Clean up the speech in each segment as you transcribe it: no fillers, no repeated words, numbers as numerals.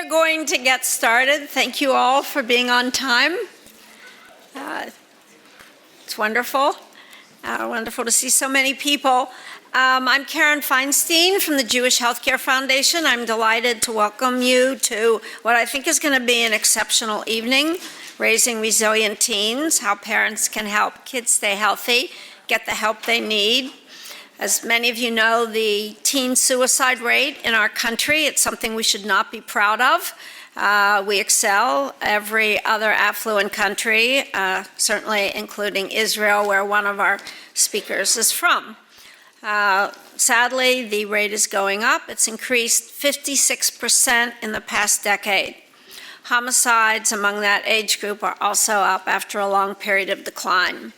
are going to get started. Thank you all for being on time. It's wonderful. Wonderful to see so many people. I'm Karen Feinstein from the Jewish Healthcare Foundation. I'm delighted to welcome you to what I think is going to be an exceptional evening, Raising Resilient Teens, how parents can help kids stay healthy, get the help they need. As many of you know, the teen suicide rate in our country, it's something we should not be proud of. We excel every other affluent country, certainly including Israel, where one of our speakers is from. Sadly, the rate is going up. It's increased 56% in the past decade. Homicides among that age group are also up after a long period of decline.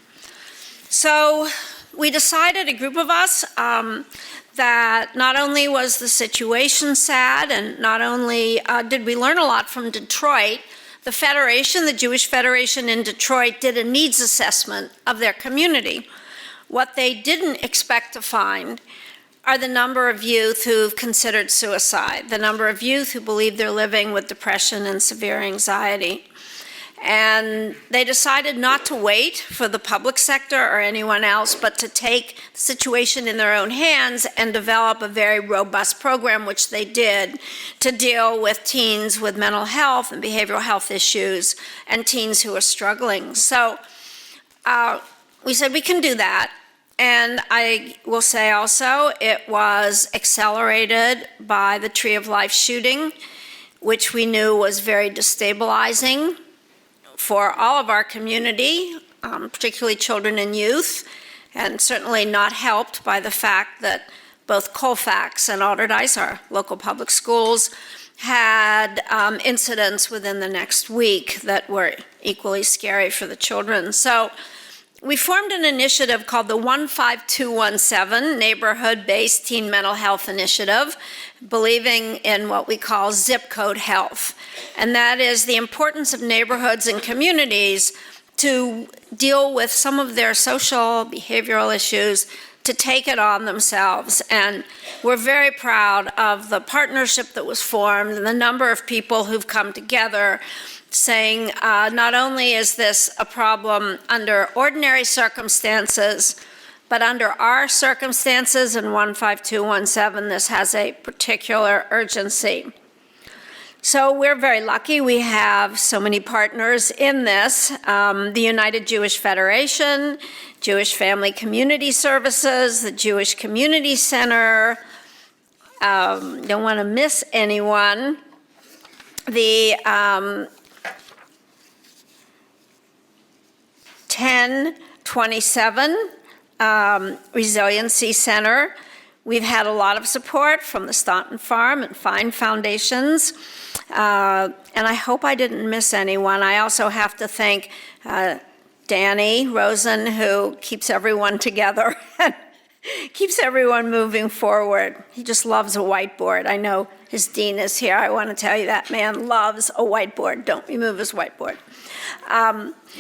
So we decided, a group of us, that not only was the situation sad, and not only did we learn a lot from Detroit, the Federation, the Jewish Federation in Detroit, did a needs assessment of their community. What they didn't expect to find are the number of youth who've considered suicide, the number of youth who believe they're living with depression and severe anxiety. And they decided not to wait for the public sector or anyone else, but to take the situation in their own hands and develop a very robust program, which they did, to deal with teens with mental health and behavioral health issues and teens who are struggling. So we said we can do that. And I will say also it was accelerated by the Tree of Life shooting, which we knew was very destabilizing for all of our community, particularly children and youth, and certainly not helped by the fact that both Colfax and Alderdice, our local public schools, had incidents within the next week that were equally scary for the children. So we formed an initiative called the 15217 Neighborhood-Based Teen Mental Health Initiative, believing in what we call zip code health. And that is the importance of neighborhoods and communities to deal with some of their social, behavioral issues, to take it on themselves. And we're very proud of the partnership that was formed and the number of people who've come together saying not only is this a problem under ordinary circumstances, but under our circumstances in 15217, this has a particular urgency. So we're very lucky we have so many partners in this. The United Jewish Federation, Jewish Family Community Services, the Jewish Community Center, don't want to miss anyone. The 1027 Resiliency Center. We've had a lot of support from the Staunton Farm and Fine Foundations, and I hope I didn't miss anyone. I also have to thank Danny Rosen, who keeps everyone together and keeps everyone moving forward. He just loves a whiteboard. I know his dean is here. I want to tell you that man loves a whiteboard. Don't remove his whiteboard.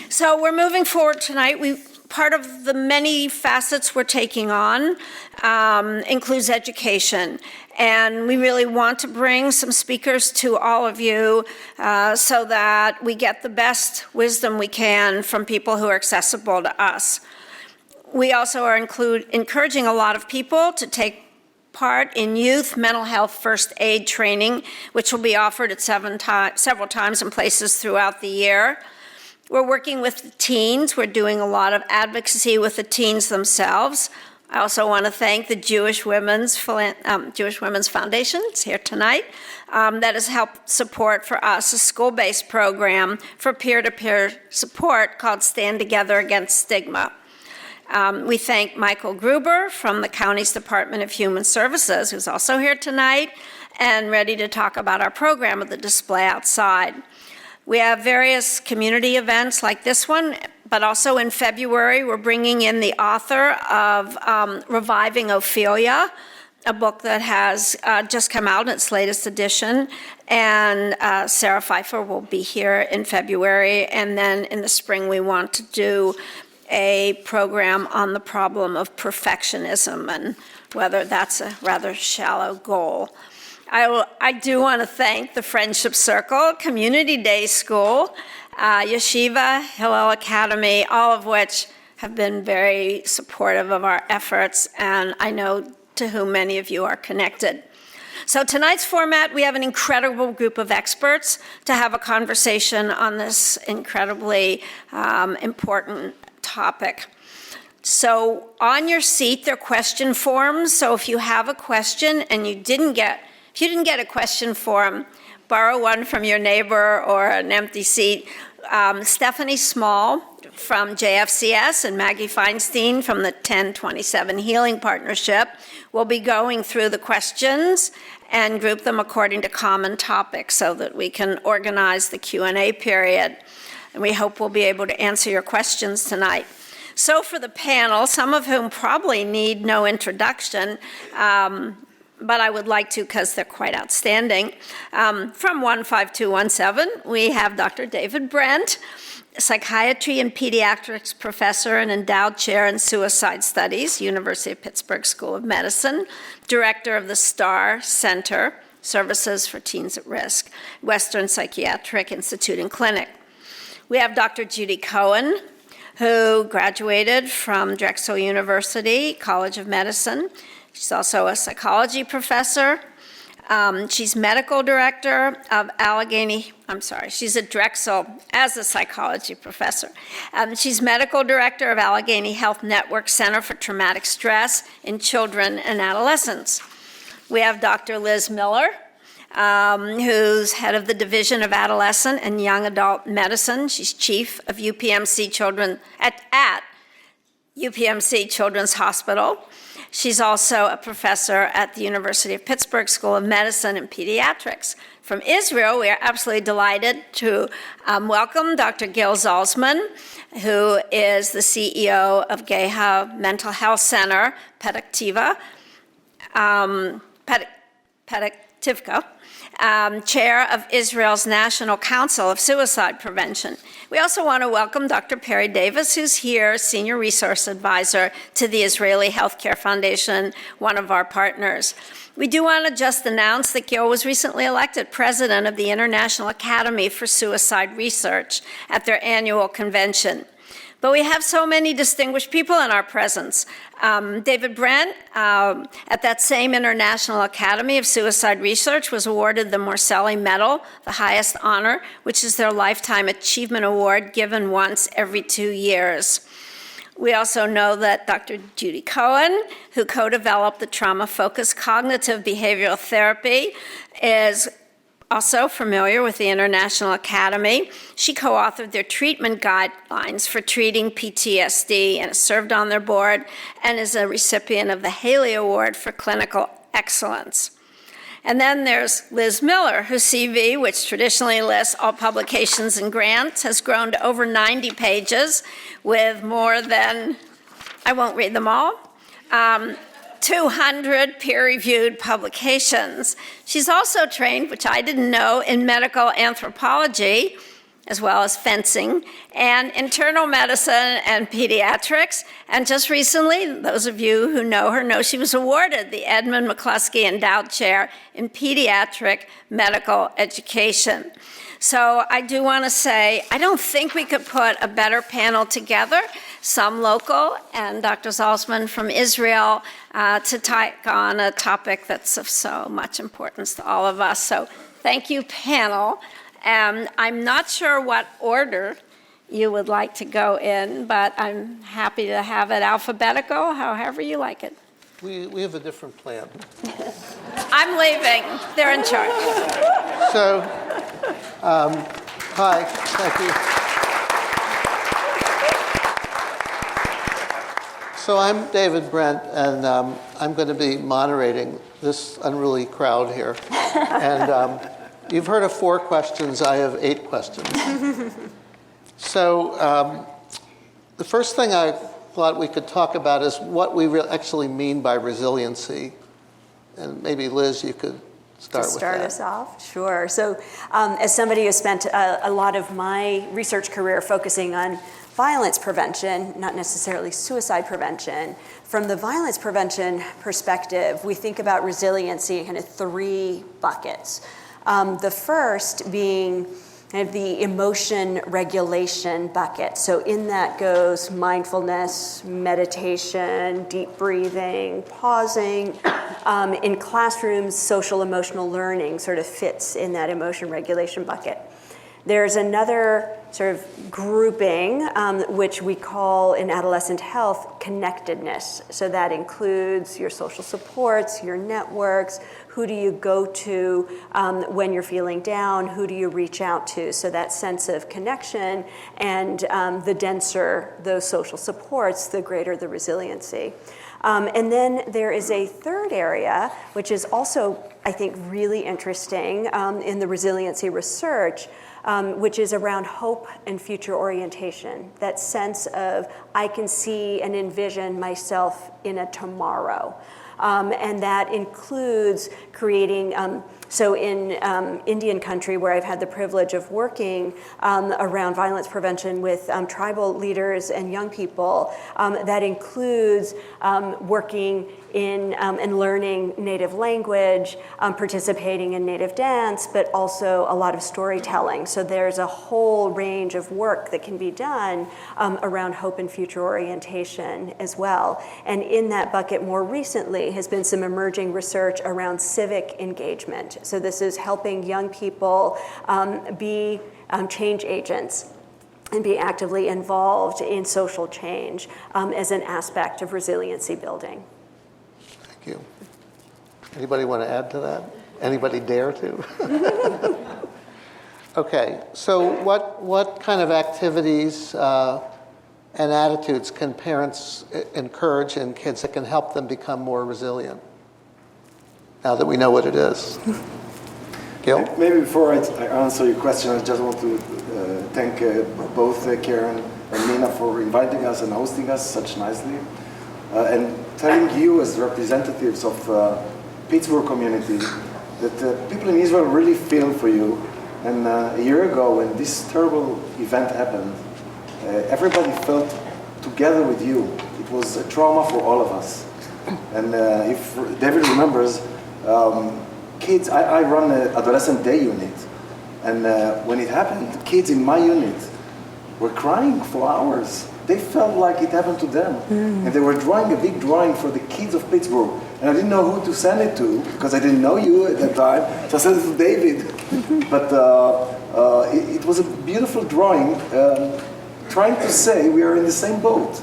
So we're moving forward tonight. Part of the many facets we're taking on includes education. And we really want to bring some speakers to all of you so that we get the best wisdom we can from people who are accessible to us. We also are encouraging a lot of people to take part in youth mental health first aid training, which will be offered at several times in places throughout the year. We're working with the teens. We're doing a lot of advocacy with the teens themselves. I also want to thank the Jewish Women's Foundation, it's here tonight, that has helped support for us a school-based program for peer-to-peer support called Stand Together Against Stigma. We thank Michael Gruber from the county's Department of Human Services, who's also here tonight, and ready to talk about our program at the display outside. We have various community events like this one, but also in February, we're bringing in the author of Reviving Ophelia, a book that has just come out in its latest edition, and Sarah Pfeiffer will be here in February, and then in the spring we want to do a program on the problem of perfectionism and whether that's a rather shallow goal. I do want to thank the Friendship Circle, Community Day School, Yeshiva, Hillel Academy, all of which have been very supportive of our efforts, and I know to whom many of you are connected. So tonight's format, we have an incredible group of experts to have a conversation on this incredibly important topic. So on your seat, there are question forms. So if you have a question and if you didn't get a question form, borrow one from your neighbor or an empty seat. Stephanie Small from JFCS and Maggie Feinstein from the 1027 Healing Partnership will be going through the questions and group them according to common topics so that we can organize the Q&A period. And we hope we'll be able to answer your questions tonight. So for the panel, some of whom probably need no introduction, but I would like to because they're quite outstanding. From 15217, we have Dr. David Brent, psychiatry and pediatrics professor and endowed chair in suicide studies, University of Pittsburgh School of Medicine, director of the STAR Center, Services for Teens at Risk, Western Psychiatric Institute and Clinic. We have Dr. Judith Cohen, who graduated from Drexel University College of Medicine. She's also a psychology professor. She's medical director of she's at Drexel as a psychology professor. She's medical director of Allegheny Health Network Center for Traumatic Stress in Children and Adolescents. We have Dr. Liz Miller, who's head of the Division of Adolescent and Young Adult Medicine. She's chief of UPMC Children at UPMC Children's Hospital. She's also a professor at the University of Pittsburgh School of Medicine and Pediatrics. From Israel, we are absolutely delighted to welcome Dr. Gil Zalsman, who is the CEO of Geha Mental Health Center, Petah Tikva, chair of Israel's National Council of Suicide Prevention. We also want to welcome Dr. Perry Davis, who's here, Senior Resource Advisor to the Israeli Healthcare Foundation, one of our partners. We do want to just announce that Gil was recently elected president of the International Academy for Suicide Research at their annual convention. But we have so many distinguished people in our presence. David Brent, at that same International Academy of Suicide Research, was awarded the Morcelli Medal, the highest honor, which is their Lifetime Achievement Award given once every 2 years. We also know that Dr. Judith Cohen, who co-developed the trauma-focused cognitive behavioral therapy, is also familiar with the International Academy. She co-authored their treatment guidelines for treating PTSD and has served on their board and is a recipient of the Haley Award for Clinical Excellence. And then there's Liz Miller, whose CV, which traditionally lists all publications and grants, has grown to over 90 pages with more than, I won't read them all, 200 peer-reviewed publications. She's also trained, which I didn't know, in medical anthropology, as well as fencing, and internal medicine and pediatrics. And just recently, those of you who know her know she was awarded the Edmund McCluskey Endowed Chair in Pediatric Medical Education. So I do want to say, I don't think we could put a better panel together, some local and Dr. Zalsman from Israel, to take on a topic that's of so much importance to all of us. So thank you, panel. I'm not sure what order you would like to go in, but I'm happy to have it alphabetical, however you like it. We have a different plan. I'm leaving. They're in charge. So, hi, thank you. So I'm David Brent, and I'm going to be moderating this unruly crowd here. And you've heard of 4 questions. I have 8 questions. So the first thing I thought we could talk about is what we actually mean by resiliency. And maybe, Liz, you could start with that. To start us off? Sure. So as somebody who spent a lot of my research career focusing on violence prevention, not necessarily suicide prevention. From the violence prevention perspective, we think about resiliency in kind of 3 buckets. The first being kind of the emotion regulation bucket. So in that goes mindfulness, meditation, deep breathing, pausing. In classrooms, social emotional learning sort of fits in that emotion regulation bucket. There's another sort of grouping, which we call in adolescent health connectedness. So that includes your social supports, your networks, who do you go to when you're feeling down, who do you reach out to? So that sense of connection, and the denser those social supports, the greater the resiliency. And then there is a third area, which is also, I think, really interesting in the resiliency research, which is around hope and future orientation. That sense of, I can see and envision myself in a tomorrow. And that includes creating, so in Indian country, where I've had the privilege of working around violence prevention with tribal leaders and young people, that includes working in and learning native language, participating in native dance, but also a lot of storytelling. So there's a whole range of work that can be done around hope and future orientation as well. And in that bucket more recently has been some emerging research around civic engagement. So this is helping young people be change agents and be actively involved in social change as an aspect of resiliency building. Thank you. Anybody want to add to that? Anybody dare to? Okay, so what kind of activities and attitudes can parents encourage in kids that can help them become more resilient, now that we know what it is? Gil? Maybe before I answer your question, I just want to thank both Karen and Nina for inviting us and hosting us such nicely. And telling you as representatives of Pittsburgh community that people in Israel really feel for you. And a year ago, when this terrible event happened, everybody felt together with you. It was a trauma for all of us. And if David remembers, kids, I run an adolescent day unit. And when it happened, kids in my unit were crying for hours. They felt like it happened to them. And they were drawing a big drawing for the kids of Pittsburgh. And I didn't know who to send it to, because I didn't know you at that time. So I sent it to David. But it was a beautiful drawing, trying to say we are in the same boat.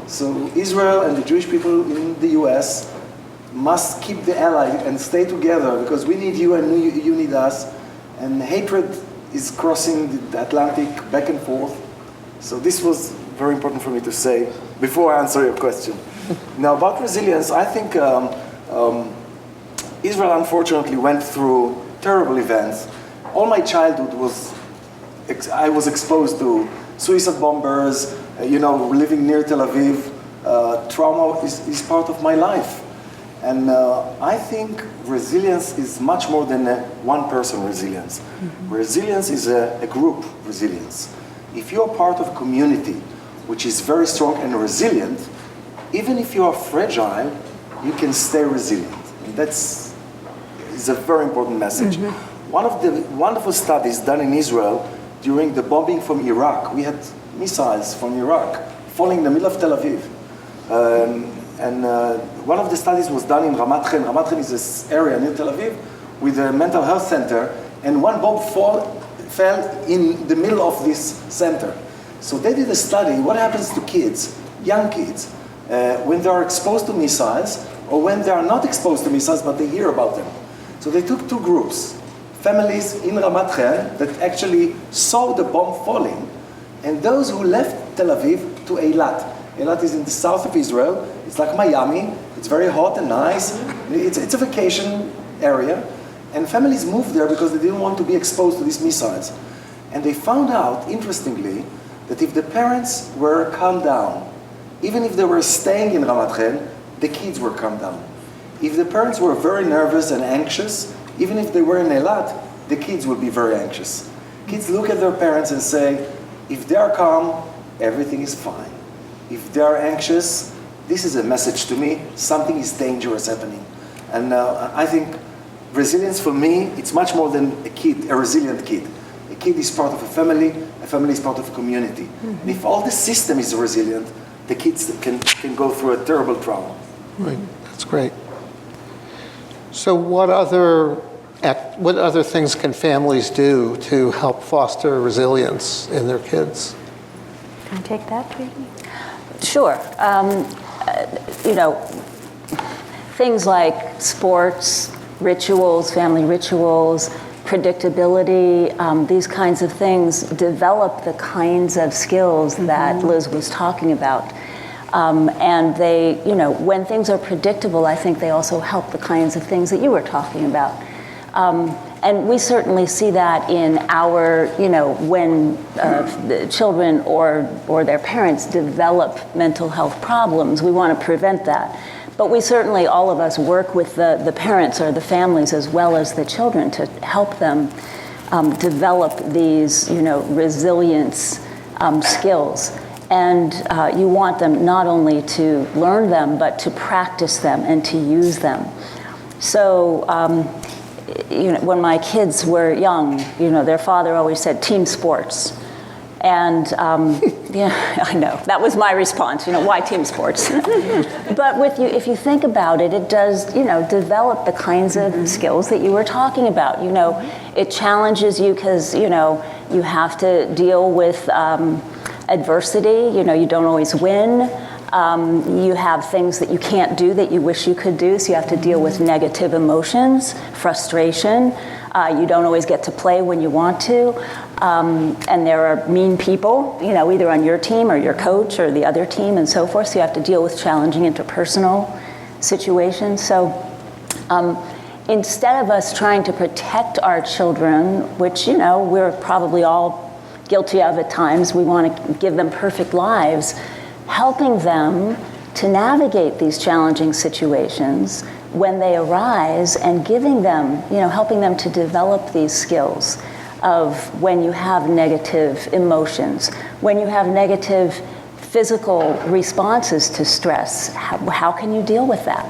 So Israel and the Jewish people in the US must keep the ally and stay together, because we need you and you need us. And hatred is crossing the Atlantic back and forth. So this was very important for me to say before I answer your question. Now, about resilience, I think Israel unfortunately went through terrible events. All my childhood I was exposed to suicide bombers, living near Tel Aviv. Trauma is part of my life. And I think resilience is much more than a one-person resilience. Resilience is a group resilience. If you're part of a community which is very strong and resilient, even if you are fragile, you can stay resilient. And that's a very important message. One of the wonderful studies done in Israel during the bombing from Iraq, we had missiles from Iraq falling in the middle of Tel Aviv. One of the studies was done in Ramat Chen. Ramat Chen is this area near Tel Aviv with a mental health center, and one bomb fell in the middle of this center. So they did a study, what happens to kids, young kids, when they are exposed to missiles, or when they are not exposed to missiles, but they hear about them. So they took 2 groups, families in Ramat Chen that actually saw the bomb falling, and those who left Tel Aviv to Eilat. Eilat is in the south of Israel. It's like Miami. It's very hot and nice. It's a vacation area. And families moved there because they didn't want to be exposed to these missiles. And they found out, interestingly, that if the parents were calmed down, even if they were staying in Ramat Chen, the kids were calmed down. If the parents were very nervous and anxious, even if they were in Eilat, the kids would be very anxious. Kids look at their parents and say, if they are calm, everything is fine. If they are anxious, this is a message to me, something is dangerous happening. And I think resilience for me, it's much more than a kid, a resilient kid. A kid is part of a family is part of a community. And if all the system is resilient, the kids can go through a terrible trauma. Right, that's great. So what other things can families do to help foster resilience in their kids? Can I take that, Tracy? Sure. Things like sports, rituals, family rituals, predictability, these kinds of things develop the kinds of skills that Liz was talking about. And they, when things are predictable, I think they also help the kinds of things that you were talking about. And we certainly see that in our, when the children or their parents develop mental health problems, we want to prevent that. But we certainly, all of us, work with the parents or the families as well as the children to help them develop these, resilience skills. And you want them not only to learn them, but to practice them and to use them. So, when my kids were young, their father always said team sports. And yeah, I know, that was my response, why team sports? But if you think about it, it does, develop the kinds of skills that you were talking about. It challenges you because, you have to deal with adversity, you don't always win. You have things that you can't do that you wish you could do, so you have to deal with negative emotions, frustration. You don't always get to play when you want to. And there are mean people, either on your team or your coach or the other team and so forth, so you have to deal with challenging interpersonal situations. So instead of us trying to protect our children, which, we're probably all guilty of at times, we want to give them perfect lives, helping them to navigate these challenging situations when they arise and giving them, helping them to develop these skills of when you have negative emotions, when you have negative physical responses to stress, how can you deal with that?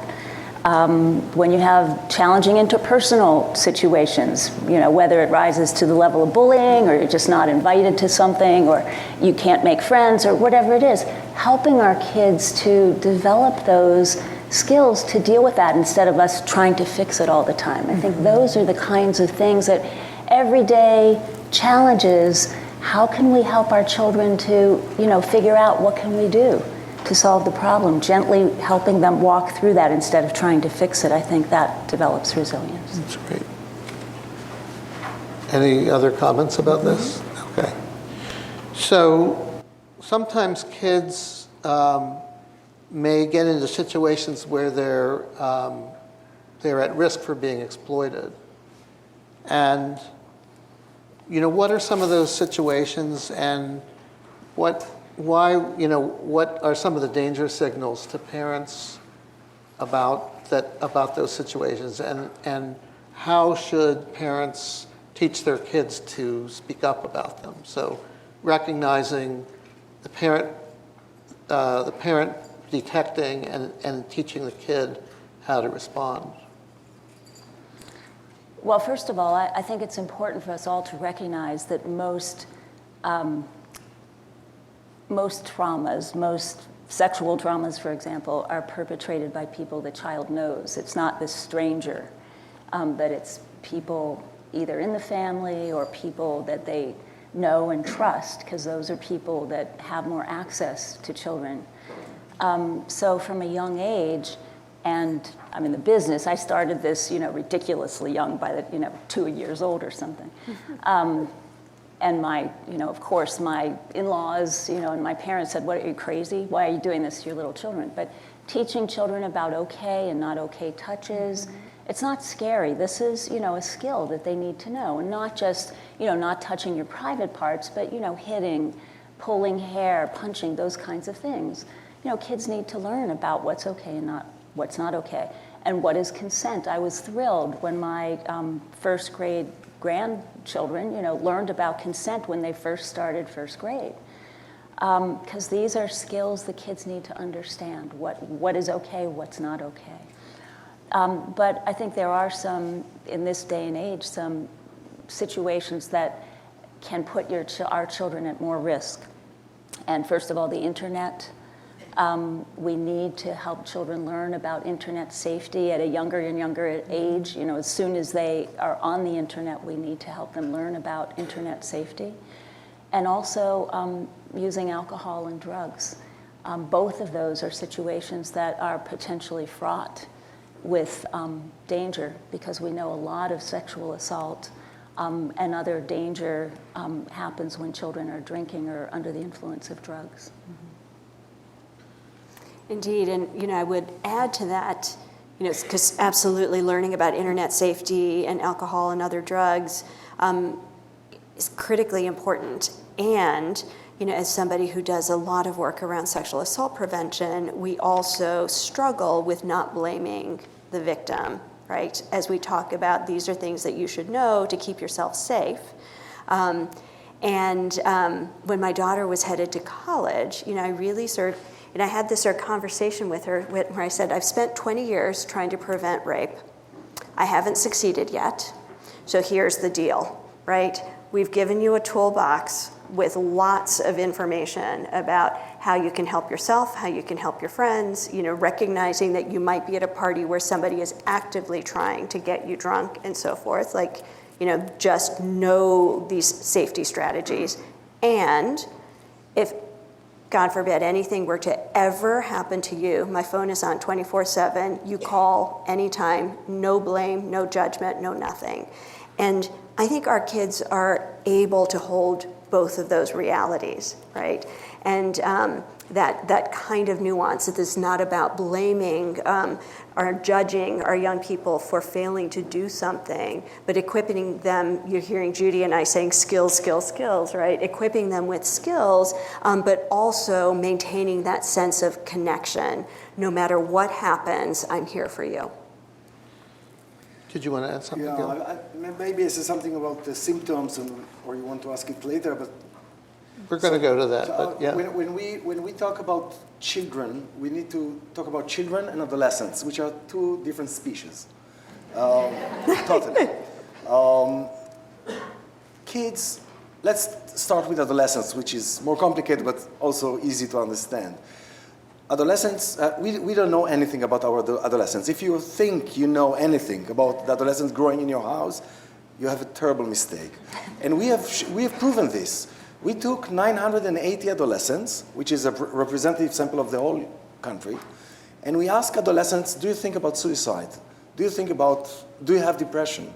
When you have challenging interpersonal situations, whether it rises to the level of bullying or you're just not invited to something or you can't make friends or whatever it is, helping our kids to develop those skills to deal with that instead of us trying to fix it all the time. I think those are the kinds of things that everyday challenges, how can we help our children to, figure out what can we do to solve the problem, gently helping them walk through that instead of trying to fix it. I think that develops resilience. That's great. Any other comments about this? Okay. So sometimes kids may get into situations where they're at risk for being exploited. And, what are some of those situations and what are some of the danger signals to parents about those situations, and how should parents teach their kids to speak up about them? So recognizing the parent detecting and teaching the kid how to respond. Well, first of all, I think it's important for us all to recognize that most traumas, most sexual traumas, for example, are perpetrated by people the child knows. It's not this stranger, that it's people either in the family or people that they know and trust, because those are people that have more access to children. So from a young age, and I'm in the business, I started this, ridiculously young by the, 2 years old or something. And my, of course, my in-laws, and my parents said, "What, are you crazy? Why are you doing this to your little children?" But teaching children about okay and not okay touches, it's not scary. This is, a skill that they need to know. And not just, not touching your private parts, but, hitting, pulling hair, punching, those kinds of things. Kids need to learn about what's okay and what's not okay. And what is consent. I was thrilled when my first grade grandchildren, learned about consent when they first started first grade. because these are skills the kids need to understand, what is okay, what's not okay. But I think there are some, in this day and age, some situations that can put our children at more risk. And first of all, the internet. We need to help children learn about internet safety at a younger and younger age. You know, as soon as they are on the internet, we need to help them learn about internet safety. And also using alcohol and drugs. Both of those are situations that are potentially fraught with danger, because we know a lot of sexual assault and other danger happens when children are drinking or under the influence of drugs. Indeed, and I would add to that, because absolutely learning about internet safety and alcohol and other drugs is critically important. And as somebody who does a lot of work around sexual assault prevention, we also struggle with not blaming the victim, right? As we talk about, these are things that you should know to keep yourself safe. And when my daughter was headed to college, I really and I had this conversation with her where I said, I've spent 20 years trying to prevent rape. I haven't succeeded yet. So here's the deal, right? We've given you a toolbox with lots of information about how you can help yourself, how you can help your friends, recognizing that you might be at a party where somebody is actively trying to get you drunk and so forth. Just know these safety strategies. And if, God forbid, anything were to ever happen to you, my phone is on 24/7. You call anytime, no blame, no judgment, no nothing. And I think our kids are able to hold both of those realities, right? And that kind of nuance, that is not about blaming or judging our young people for failing to do something, but equipping them. You're hearing Judy and I saying skills, skills, skills, right? Equipping them with skills, but also maintaining that sense of connection. No matter what happens, I'm here for you. Did you want to add something, Gil? Yeah, maybe this is something about the symptoms, or you want to ask it later, but We're going to go to that, but yeah. When we talk about children, we need to talk about children and adolescents, which are two different species. Totally. Kids, let's start with adolescents, which is more complicated but also easy to understand. Adolescents, we don't know anything about our adolescents. If you think you know anything about the adolescents growing in your house, you have a terrible mistake. And we have proven this. We took 980 adolescents, which is a representative sample of the whole country, and we asked adolescents, do you think about suicide? Do you have depression?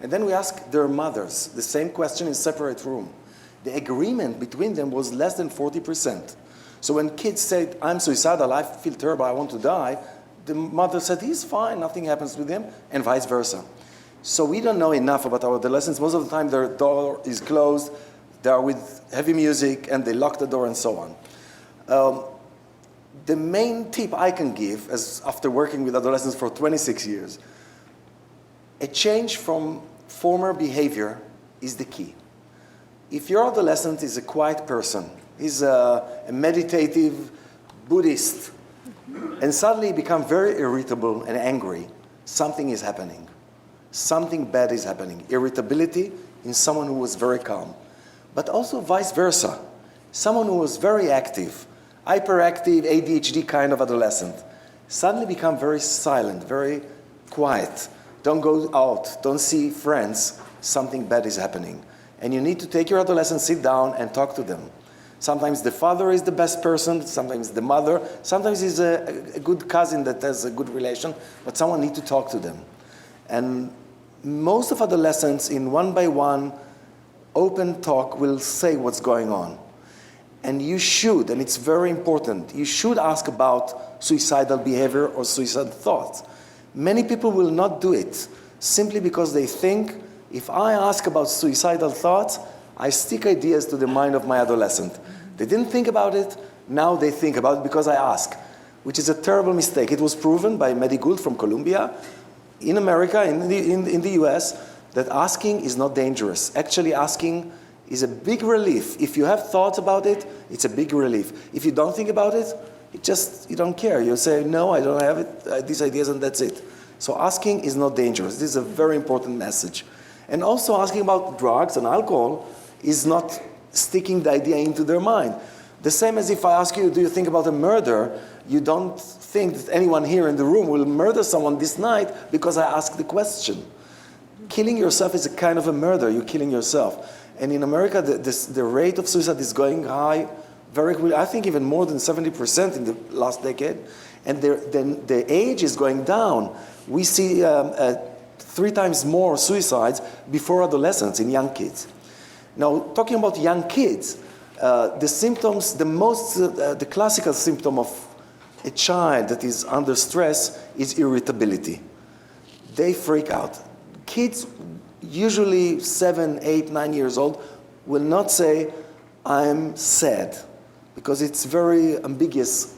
And then we asked their mothers the same question in separate room. The agreement between them was less than 40%. So when kids said, I'm suicidal, I feel terrible, I want to die, the mother said, he's fine, nothing happens with him, and vice versa. So we don't know enough about our adolescents. Most of the time their door is closed, they are with heavy music, and they lock the door and so on. The main tip I can give, after working with adolescents for 26 years, a change from former behavior is the key. If your adolescent is a quiet person, he's a meditative Buddhist, and suddenly become very irritable and angry, something is happening. Something bad is happening. Irritability in someone who was very calm. But also vice versa. Someone who was very active, hyperactive, ADHD kind of adolescent, suddenly become very silent, very quiet. Don't go out, don't see friends. Something bad is happening. And you need to take your adolescent, sit down, and talk to them. Sometimes the father is the best person, sometimes the mother, sometimes he's a good cousin that has a good relation, but someone needs to talk to them. And most of adolescents, in one-by-one open talk, will say what's going on. And you should, and it's very important, you should ask about suicidal behavior or suicidal thoughts. Many people will not do it simply because they think, if I ask about suicidal thoughts, I stick ideas to the mind of my adolescent. They didn't think about it, now they think about it because I ask, which is a terrible mistake. It was proven by Mehdi Gould from Columbia, in America, in the US, that asking is not dangerous. Actually, asking is a big relief. If you have thoughts about it, it's a big relief. If you don't think about it, you don't care. You say, no, I don't have it, these ideas, and that's it. So asking is not dangerous. This is a very important message. And also asking about drugs and alcohol is not sticking the idea into their mind. The same as if I ask you, do you think about a murder? You don't think that anyone here in the room will murder someone this night because I asked the question. Killing yourself is a kind of a murder. You're killing yourself. And in America, the rate of suicide is going high very quickly. I think even more than 70% in the last decade. And the age is going down. We see 3 times more suicides before adolescence in young kids. Now, talking about young kids, the symptoms, the classical symptom of a child that is under stress is irritability. They freak out. Kids, usually 7, 8, 9 years old, will not say, I'm sad, because it's very ambiguous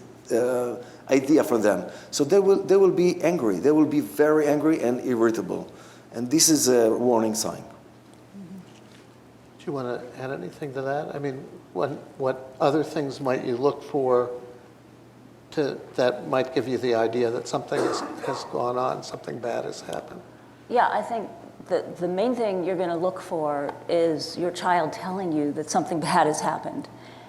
idea for them. So they will be angry. They will be very angry and irritable. And this is a warning sign. Do you want to add anything to that? I mean, what other things might you look for that might give you the idea that something has gone on, something bad has happened? Yeah, I think the main thing you're going to look for is your child telling you that something bad has happened.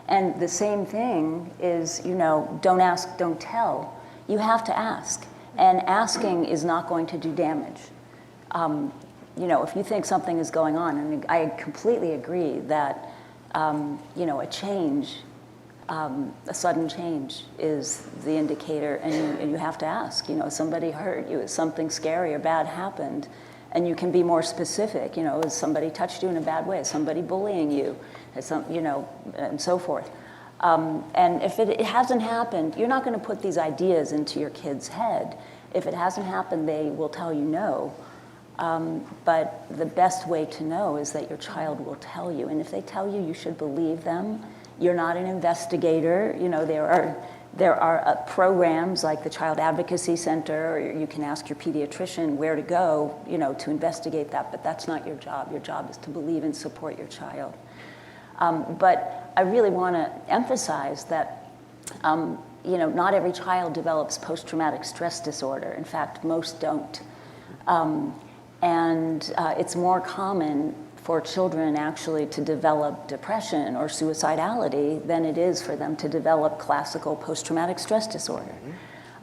And the same thing is, don't ask, don't tell. You have to ask. And asking is not going to do damage. If you think something is going on, and I completely agree that, a change, a sudden change is the indicator, and you have to ask, somebody hurt you, is something scary or bad happened? And you can be more specific, has somebody touched you in a bad way? Is somebody bullying you? And so forth. And if it hasn't happened, you're not going to put these ideas into your kid's head. If it hasn't happened, they will tell you no. But the best way to know is that your child will tell you. And if they tell you, you should believe them. You're not an investigator. There are programs like the Child Advocacy Center, or you can ask your pediatrician where to go, to investigate that. But that's not your job. Your job is to believe and support your child. But I really want to emphasize that, not every child develops post-traumatic stress disorder. In fact, most don't. And it's more common for children actually to develop depression or suicidality than it is for them to develop classical post-traumatic stress disorder.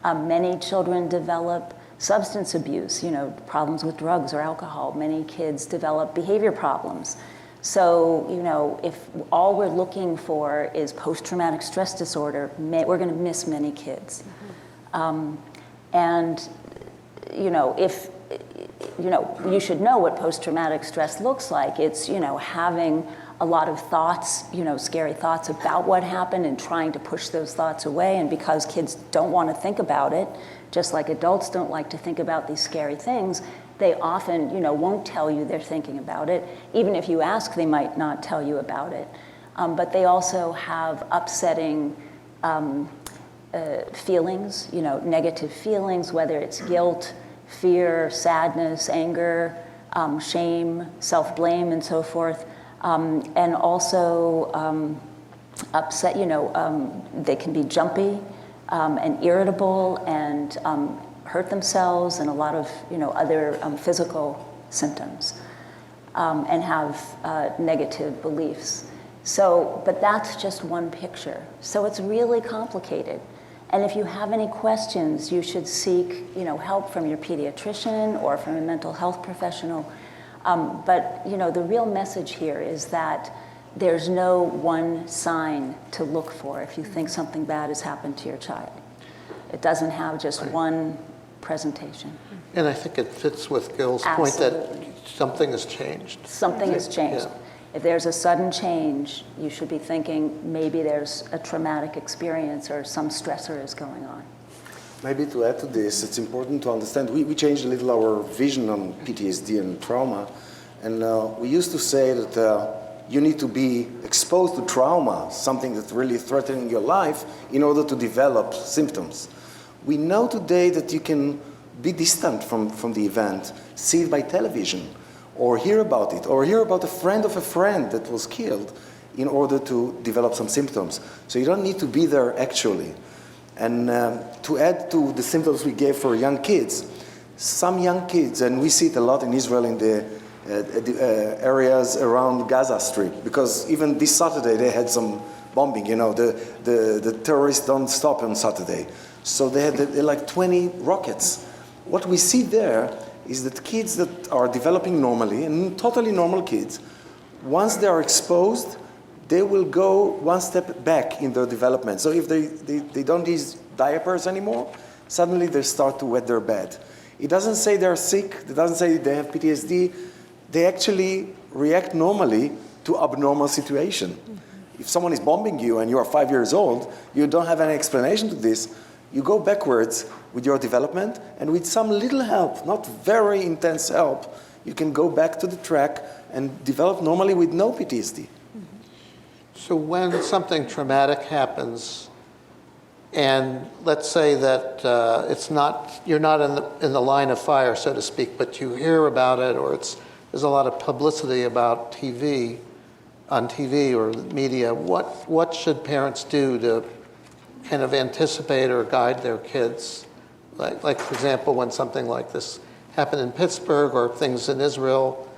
Many children develop substance abuse, problems with drugs or alcohol. Many kids develop behavior problems. So, if all we're looking for is post-traumatic stress disorder, we're going to miss many kids. If you should know what post-traumatic stress looks like. It's, having a lot of thoughts, scary thoughts about what happened and trying to push those thoughts away. And because kids don't want to think about it, just like adults don't like to think about these scary things, they often, won't tell you they're thinking about it. Even if you ask, they might not tell you about it. But they also have upsetting feelings, negative feelings, whether it's guilt, fear, sadness, anger, shame, self-blame, and so forth. And also upset, they can be jumpy and irritable and hurt themselves and a lot of, other physical symptoms and have negative beliefs. But that's just one picture. So it's really complicated. And if you have any questions, you should seek, help from your pediatrician or from a mental health professional. But the real message here is that there's no one sign to look for if you think something bad has happened to your child. It doesn't have just one presentation. And I think it fits with Gil's point that something has changed. Something has changed. Yeah. If there's a sudden change, you should be thinking maybe there's a traumatic experience or some stressor is going on. Maybe to add to this, it's important to understand, we changed a little our vision on PTSD and trauma. And we used to say that you need to be exposed to trauma, something that's really threatening your life, in order to develop symptoms. We know today that you can be distant from the event, see it by television, or hear about it, or hear about a friend of a friend that was killed in order to develop some symptoms. So you don't need to be there actually. And to add to the symptoms we gave for young kids, some young kids, and we see it a lot in Israel in the areas around Gaza Strip, because even this Saturday they had some bombing, the terrorists don't stop on Saturday. So they had like 20 rockets. What we see there is that kids that are developing normally, and totally normal kids, once they are exposed, they will go one step back in their development. So if they don't use diapers anymore, suddenly they start to wet their bed. It doesn't say they're sick, it doesn't say they have PTSD. They actually react normally to abnormal situation. Mm-hmm. If someone is bombing you and you are 5 years old, you don't have any explanation to this, you go backwards with your development, and with some little help, not very intense help, you can go back to the track and develop normally with no PTSD. So when something traumatic happens, and let's say that you're not in the line of fire, so to speak, but you hear about it, or there's a lot of publicity about on TV or media, what should parents do to kind of anticipate or guide their kids? Like for example, when something like this happened in Pittsburgh or things in Israel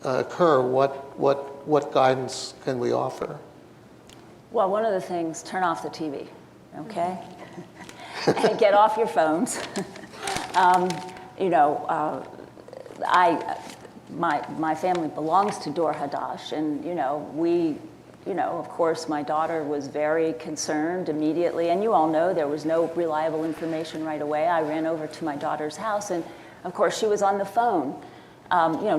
occur, what guidance can we offer? Well, one of the things, turn off the TV, okay? And get off your phones. My family belongs to Dor Hadash, and of course, my daughter was very concerned immediately, and you all know there was no reliable information right away. I ran over to my daughter's house, and of course, she was on the phone,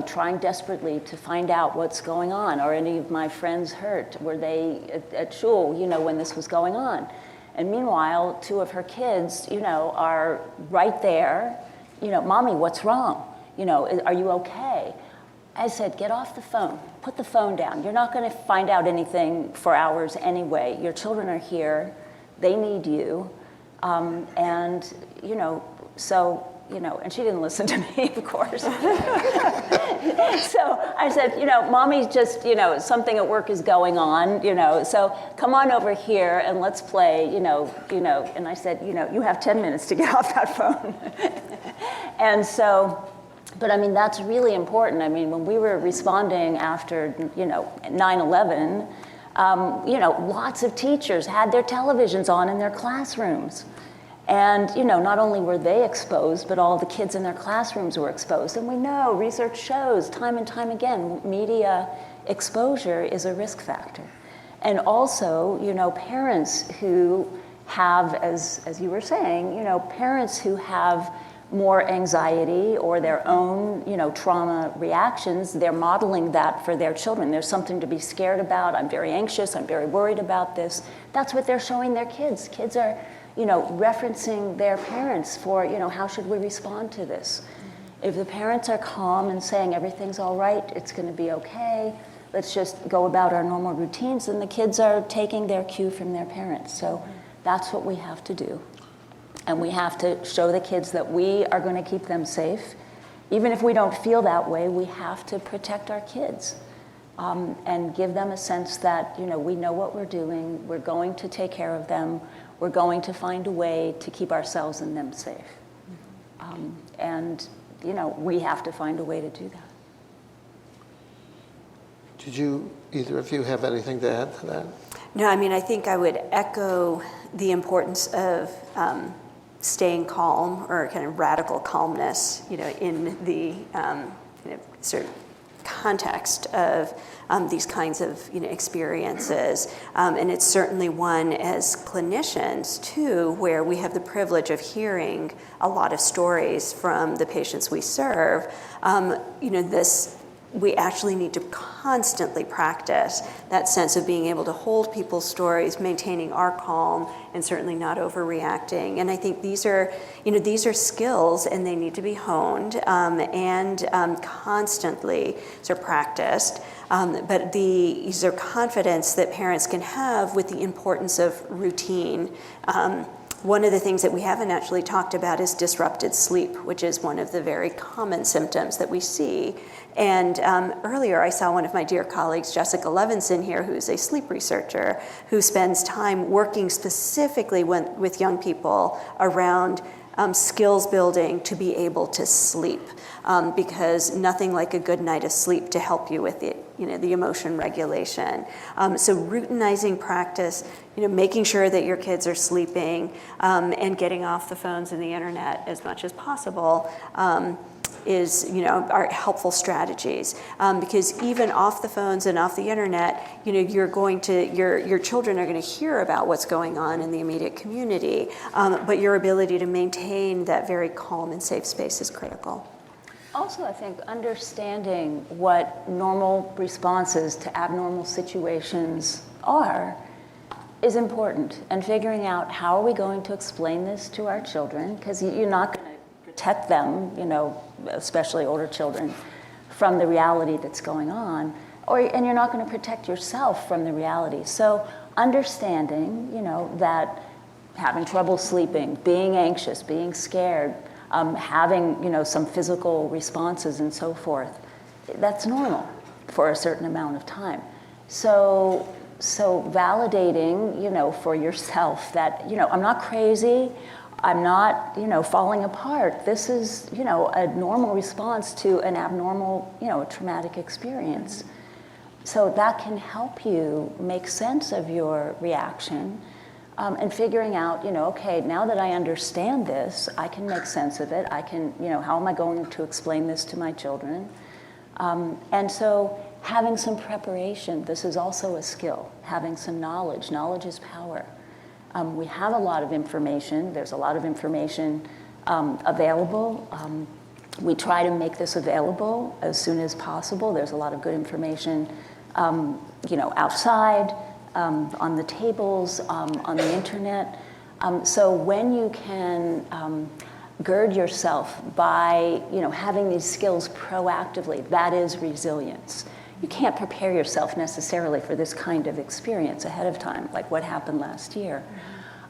trying desperately to find out what's going on. Are any of my friends hurt? Were they at shul, when this was going on? And meanwhile, two of her kids, are right there, Mommy, what's wrong? Are you okay? I said, get off the phone, put the phone down. You're not going to find out anything for hours anyway. Your children are here, they need you. And she didn't listen to me, of course. So I said, Mommy's just, something at work is going on, so come on over here and let's play, and I said, you have 10 minutes to get off that phone. And so, but I mean, that's really important. I mean, when we were responding after, 9/11, lots of teachers had their televisions on in their classrooms. And, not only were they exposed, but all the kids in their classrooms were exposed. And we know, research shows time and time again, media exposure is a risk factor. And also, parents who have, as you were saying, parents who have more anxiety or their own, trauma reactions, they're modeling that for their children. There's something to be scared about. I'm very anxious. I'm very worried about this. That's what they're showing their kids. Kids are, referencing their parents for, how should we respond to this? Mm-hmm. If the parents are calm and saying everything's all right, it's going to be okay, let's just go about our normal routines, and the kids are taking their cue from their parents. So that's what we have to do. And we have to show the kids that we are going to keep them safe. Even if we don't feel that way, we have to protect our kids and give them a sense that, we know what we're doing, we're going to take care of them, we're going to find a way to keep ourselves and them safe. And, we have to find a way to do that. Did either of you have anything to add to that? No, I mean, I think I would echo the importance of staying calm, or kind of radical calmness, in the sort of context of these kinds of experiences. And it's certainly one as clinicians too, where we have the privilege of hearing a lot of stories from the patients we serve. We actually need to constantly practice that sense of being able to hold people's stories, maintaining our calm, and certainly not overreacting. And I think these are skills, and they need to be honed and constantly sort of practiced. But these are confidence that parents can have with the importance of routine. One of the things that we haven't actually talked about is disrupted sleep, which is one of the very common symptoms that we see. And earlier I saw one of my dear colleagues, Jessica Levinson here, who's a sleep researcher, who spends time working specifically with young people around skills building to be able to sleep, because nothing like a good night of sleep to help you with the emotion regulation. So routinizing practice, making sure that your kids are sleeping, and getting off the phones and the internet as much as possible are helpful strategies. Because even off the phones and off the internet, your children are going to hear about what's going on in the immediate community, but your ability to maintain that very calm and safe space is critical. Also, I think understanding what normal responses to abnormal situations are is important, and figuring out how are we going to explain this to our children, because you're not going to protect them, especially older children, from the reality that's going on, and you're not going to protect yourself from the reality. So understanding, that having trouble sleeping, being anxious, being scared, having some physical responses and so forth, that's normal for a certain amount of time. So validating for yourself that I'm not crazy, I'm not falling apart. This is a normal response to an abnormal traumatic experience. So that can help you make sense of your reaction. And figuring out, okay, now that I understand this, I can make sense of it. I can, how am I going to explain this to my children? And so having some preparation, this is also a skill. Having some knowledge. Knowledge is power. We have a lot of information. There's a lot of information available. We try to make this available as soon as possible. There's a lot of good information, outside. On the tables, on the internet. So when you can gird yourself by having these skills proactively, that is resilience. You can't prepare yourself necessarily for this kind of experience ahead of time, like what happened last year.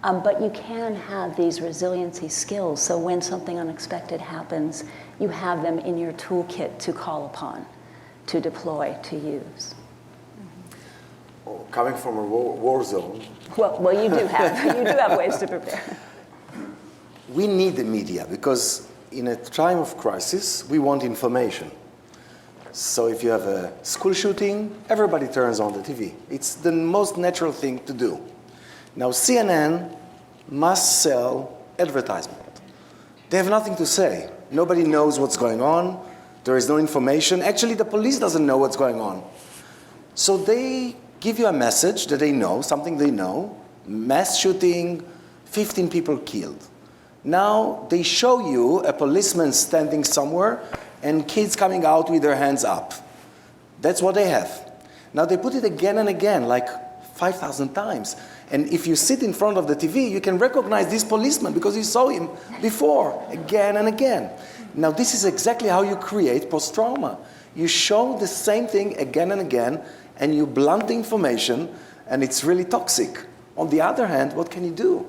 But you can have these resiliency skills, so when something unexpected happens, you have them in your toolkit to call upon, to deploy, to use. Coming from a war zone. Well, you do have ways to prepare. We need the media because in a time of crisis, we want information. So if you have a school shooting, everybody turns on the TV. It's the most natural thing to do. Now CNN must sell advertisement. They have nothing to say. Nobody knows what's going on. There is no information. Actually, the police doesn't know what's going on. So they give you a message that they know, something they know, mass shooting, 15 people killed. Now they show you a policeman standing somewhere and kids coming out with their hands up. That's what they have. Now they put it again and again, like 5,000 times. And if you sit in front of the TV, you can recognize this policeman because you saw him before, again and again. Now this is exactly how you create post-trauma. You show the same thing again and again, and you blunt the information, and it's really toxic. On the other hand, what can you do?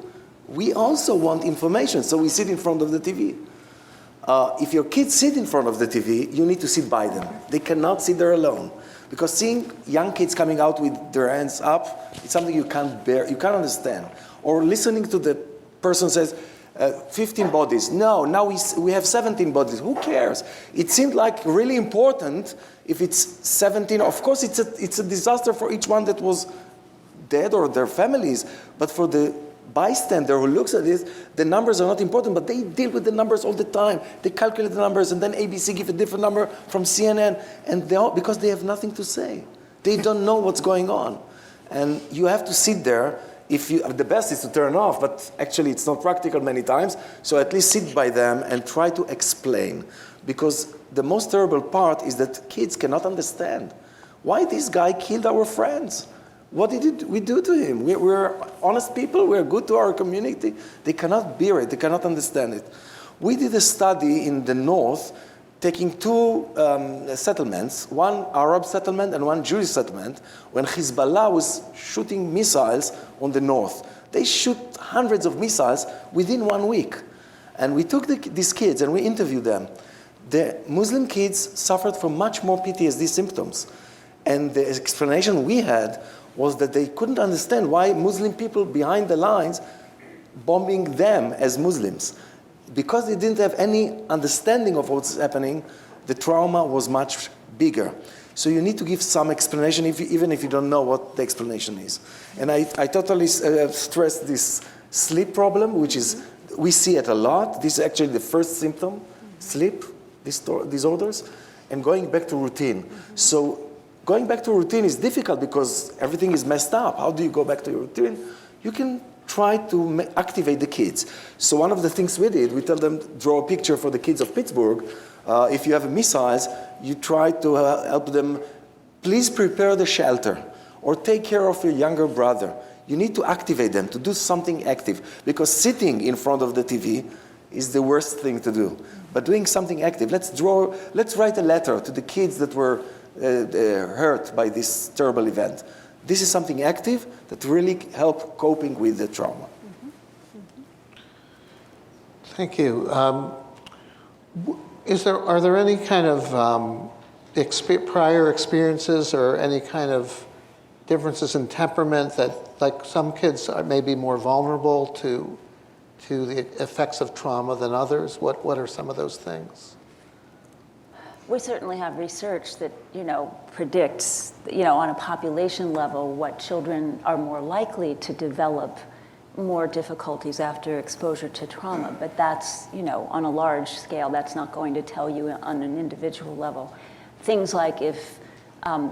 We also want information, so we sit in front of the TV. If your kids sit in front of the TV, you need to sit by them. They cannot sit there alone. Because seeing young kids coming out with their hands up, it's something you can't bear, you can't understand. Or listening to the person says, 15 bodies. No, now we have 17 bodies. Who cares? It seemed like really important if it's 17. Of course, it's a disaster for each one that was dead or their families. But for the bystander who looks at this, the numbers are not important, but they deal with the numbers all the time. They calculate the numbers, and then ABC give a different number from CNN, and because they have nothing to say. They don't know what's going on. And you have to sit there. The best is to turn off, but actually it's not practical many times, so at least sit by them and try to explain. Because the most terrible part is that kids cannot understand. Why this guy killed our friends? What did we do to him? We're honest people, we're good to our community. They cannot bear it, they cannot understand it. We did a study in the north, taking two settlements, one Arab settlement and one Jewish settlement, when Hezbollah was shooting missiles on the north. they shoot hundreds of missiles within 1 week. And we took these kids and we interviewed them. The Muslim kids suffered from much more PTSD symptoms. And the explanation we had was that they couldn't understand why Muslim people behind the lines bombing them as Muslims. Because they didn't have any understanding of what's happening, the trauma was much bigger. So you need to give some explanation, even if you don't know what the explanation is. And I totally stress this sleep problem, which is, we see it a lot. This is actually the first symptom, sleep disorders, and going back to routine. So going back to routine is difficult because everything is messed up. How do you go back to your routine? You can try to activate the kids. So one of the things we did, we tell them, draw a picture for the kids of Pittsburgh. If you have missiles, you try to help them, please prepare the shelter or take care of your younger brother. You need to activate them to do something active, because sitting in front of the TV is the worst thing to do. But doing something active, let's write a letter to the kids that were hurt by this terrible event. This is something active that really help coping with the trauma. Thank you. Are there any kind of prior experiences or any kind of differences in temperament that, like, some kids may be more vulnerable to the effects of trauma than others? What are some of those things? We certainly have research that, predicts, on a population level, what children are more likely to develop more difficulties after exposure to trauma. But that's, on a large scale, that's not going to tell you on an individual level. Things like if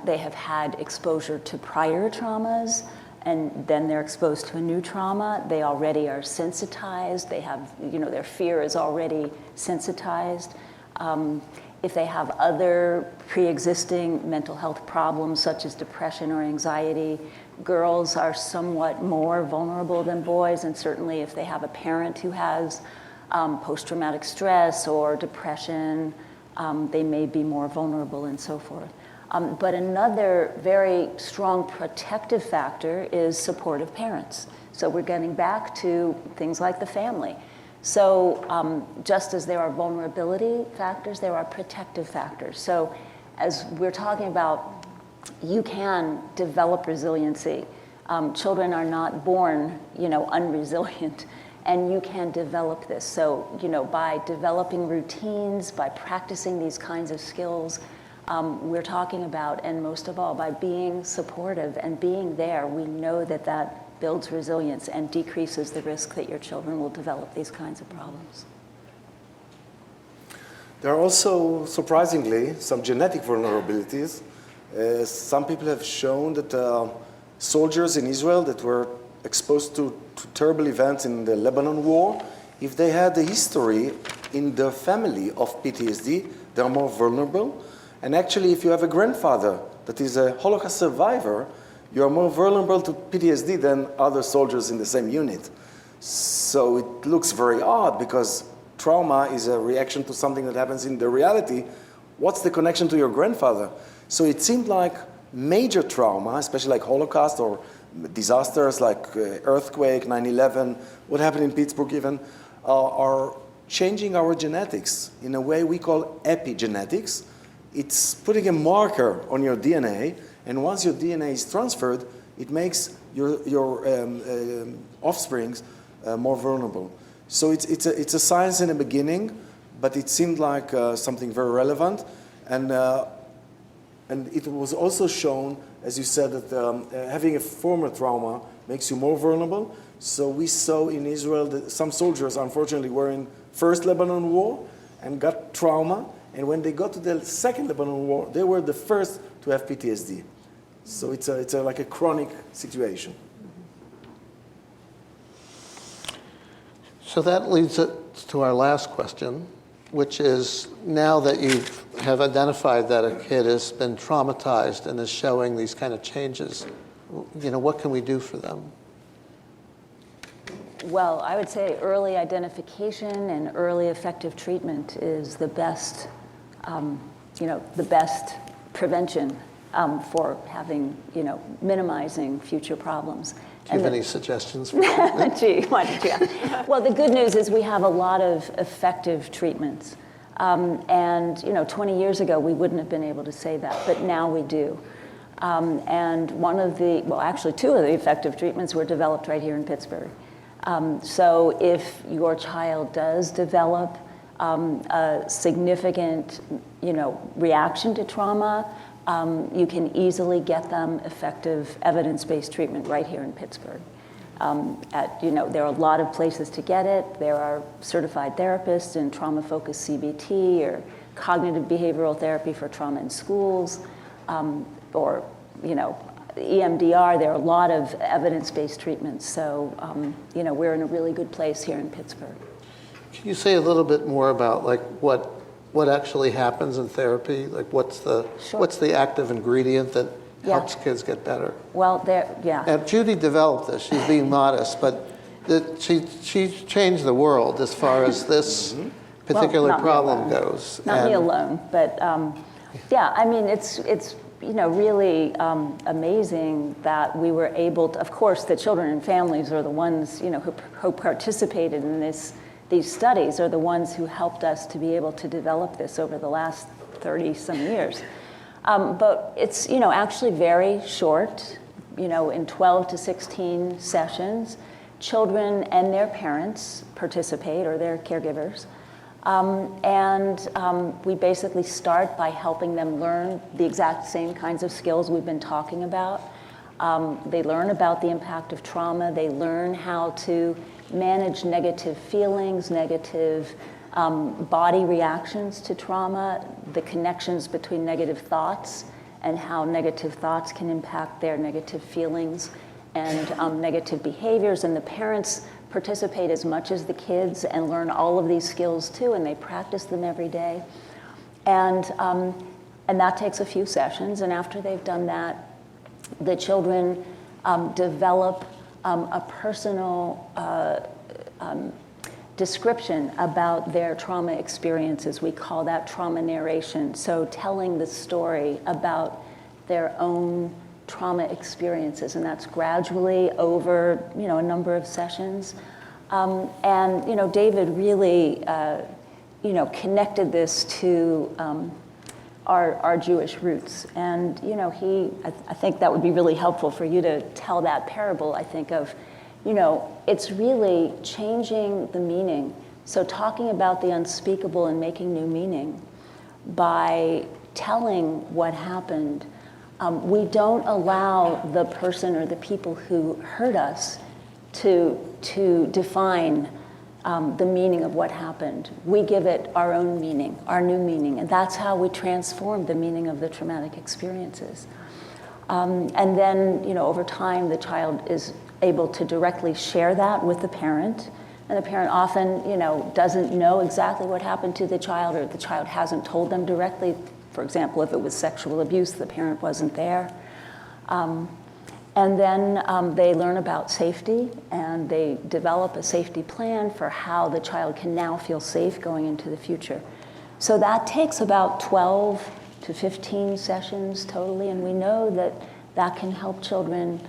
they have had exposure to prior traumas, and then they're exposed to a new trauma, they already are sensitized. They have, their fear is already sensitized. If they have other pre-existing mental health problems, such as depression or anxiety, girls are somewhat more vulnerable than boys, and certainly if they have a parent who has post-traumatic stress or depression, they may be more vulnerable and so forth. But another very strong protective factor is supportive parents. So we're getting back to things like the family. So just as there are vulnerability factors, there are protective factors. So as we're talking about, you can develop resiliency. Children are not born, unresilient, and you can develop this. So, by developing routines, by practicing these kinds of skills, we're talking about, and most of all, by being supportive and being there, we know that that builds resilience and decreases the risk that your children will develop these kinds of problems. There are also, surprisingly, some genetic vulnerabilities. Some people have shown that soldiers in Israel that were exposed to terrible events in the Lebanon war, if they had a history in their family of PTSD, they are more vulnerable. And actually, if you have a grandfather that is a Holocaust survivor, you are more vulnerable to PTSD than other soldiers in the same unit. So it looks very odd, because trauma is a reaction to something that happens in the reality. What's the connection to your grandfather? So it seemed like major trauma, especially like Holocaust or disasters like earthquake, 9/11, what happened in Pittsburgh even, are changing our genetics in a way we call epigenetics. It's putting a marker on your DNA, and once your DNA is transferred, it makes your offsprings more vulnerable. So it's a science in the beginning, but it seemed like something very relevant. And it was also shown, as you said, that having a former trauma makes you more vulnerable. So we saw in Israel that some soldiers, unfortunately, were in First Lebanon War and got trauma. And when they got to the Second Lebanon War, they were the first to have PTSD. So it's like a chronic situation. So that leads us to our last question, which is, now that you have identified that a kid has been traumatized and is showing these kind of changes, what can we do for them? Well, I would say early identification and early effective treatment is the best, the best prevention. for having, minimizing future problems. Do you have any suggestions for that? Gee, why did you? Well, the good news is we have a lot of effective treatments. And 20 years ago, we wouldn't have been able to say that, but now we do. And actually two of the effective treatments were developed right here in Pittsburgh. So if your child does develop a significant, reaction to trauma, you can easily get them effective evidence-based treatment right here in Pittsburgh. There are a lot of places to get it. There are certified therapists in trauma-focused CBT or cognitive behavioral therapy for trauma in schools, or EMDR. There are a lot of evidence-based treatments. So, we're in a really good place here in Pittsburgh. Can you say a little bit more about like what actually happens in therapy? Like what's the active ingredient that helps kids get better? Well, And Judy developed this. She's being modest, but she changed the world as far as this particular problem goes. Not me alone, but it's really amazing that we were able to. Of course, the children and families are the ones who participated in these studies are the ones who helped us to be able to develop this over the last 30-some years. But it's, actually very short, in 12 to 16 sessions. Children and their parents participate, or their caregivers. We basically start by helping them learn the exact same kinds of skills we've been talking about. They learn about the impact of trauma. They learn how to manage negative feelings, negative body reactions to trauma, the connections between negative thoughts and how negative thoughts can impact their negative feelings and negative behaviors. And the parents participate as much as the kids and learn all of these skills too, and they practice them every day. And that takes a few sessions, and after they've done that, the children develop a personal description about their trauma experiences. We call that trauma narration. So telling the story about their own trauma experiences, and that's gradually over, a number of sessions. David really, connected this to our Jewish roots. And, I think that would be really helpful for you to tell that parable, I think, of, it's really changing the meaning. So talking about the unspeakable and making new meaning by telling what happened. We don't allow the person or the people who hurt us to define the meaning of what happened. We give it our own meaning, our new meaning, and that's how we transform the meaning of the traumatic experiences. And then, over time, the child is able to directly share that with the parent, and the parent often, doesn't know exactly what happened to the child, or the child hasn't told them directly. For example, if it was sexual abuse, the parent wasn't there. And then they learn about safety, and they develop a safety plan for how the child can now feel safe going into the future. So that takes about 12 to 15 sessions totally, and we know that that can help children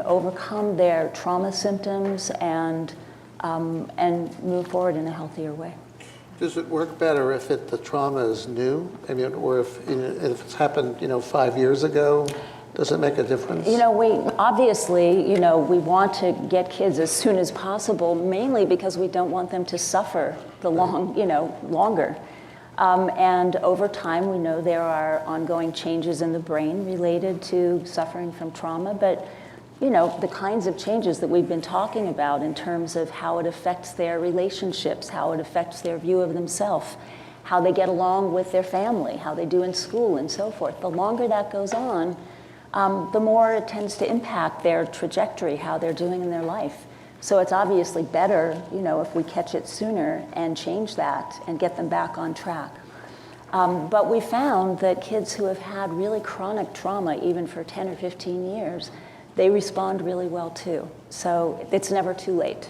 overcome their trauma symptoms and move forward in a healthier way. Does it work better if the trauma is new? I mean, or if it's happened, 5 years ago? Does it make a difference? We obviously, we want to get kids as soon as possible, mainly because we don't want them to suffer longer. And over time, we know there are ongoing changes in the brain related to suffering from trauma, but the kinds of changes that we've been talking about in terms of how it affects their relationships, how it affects their view of themselves, how they get along with their family, how they do in school, and so forth. The longer that goes on, the more it tends to impact their trajectory, how they're doing in their life. So it's obviously better, if we catch it sooner and change that and get them back on track. But we found that kids who have had really chronic trauma, even for 10 or 15 years, they respond really well too. So it's never too late.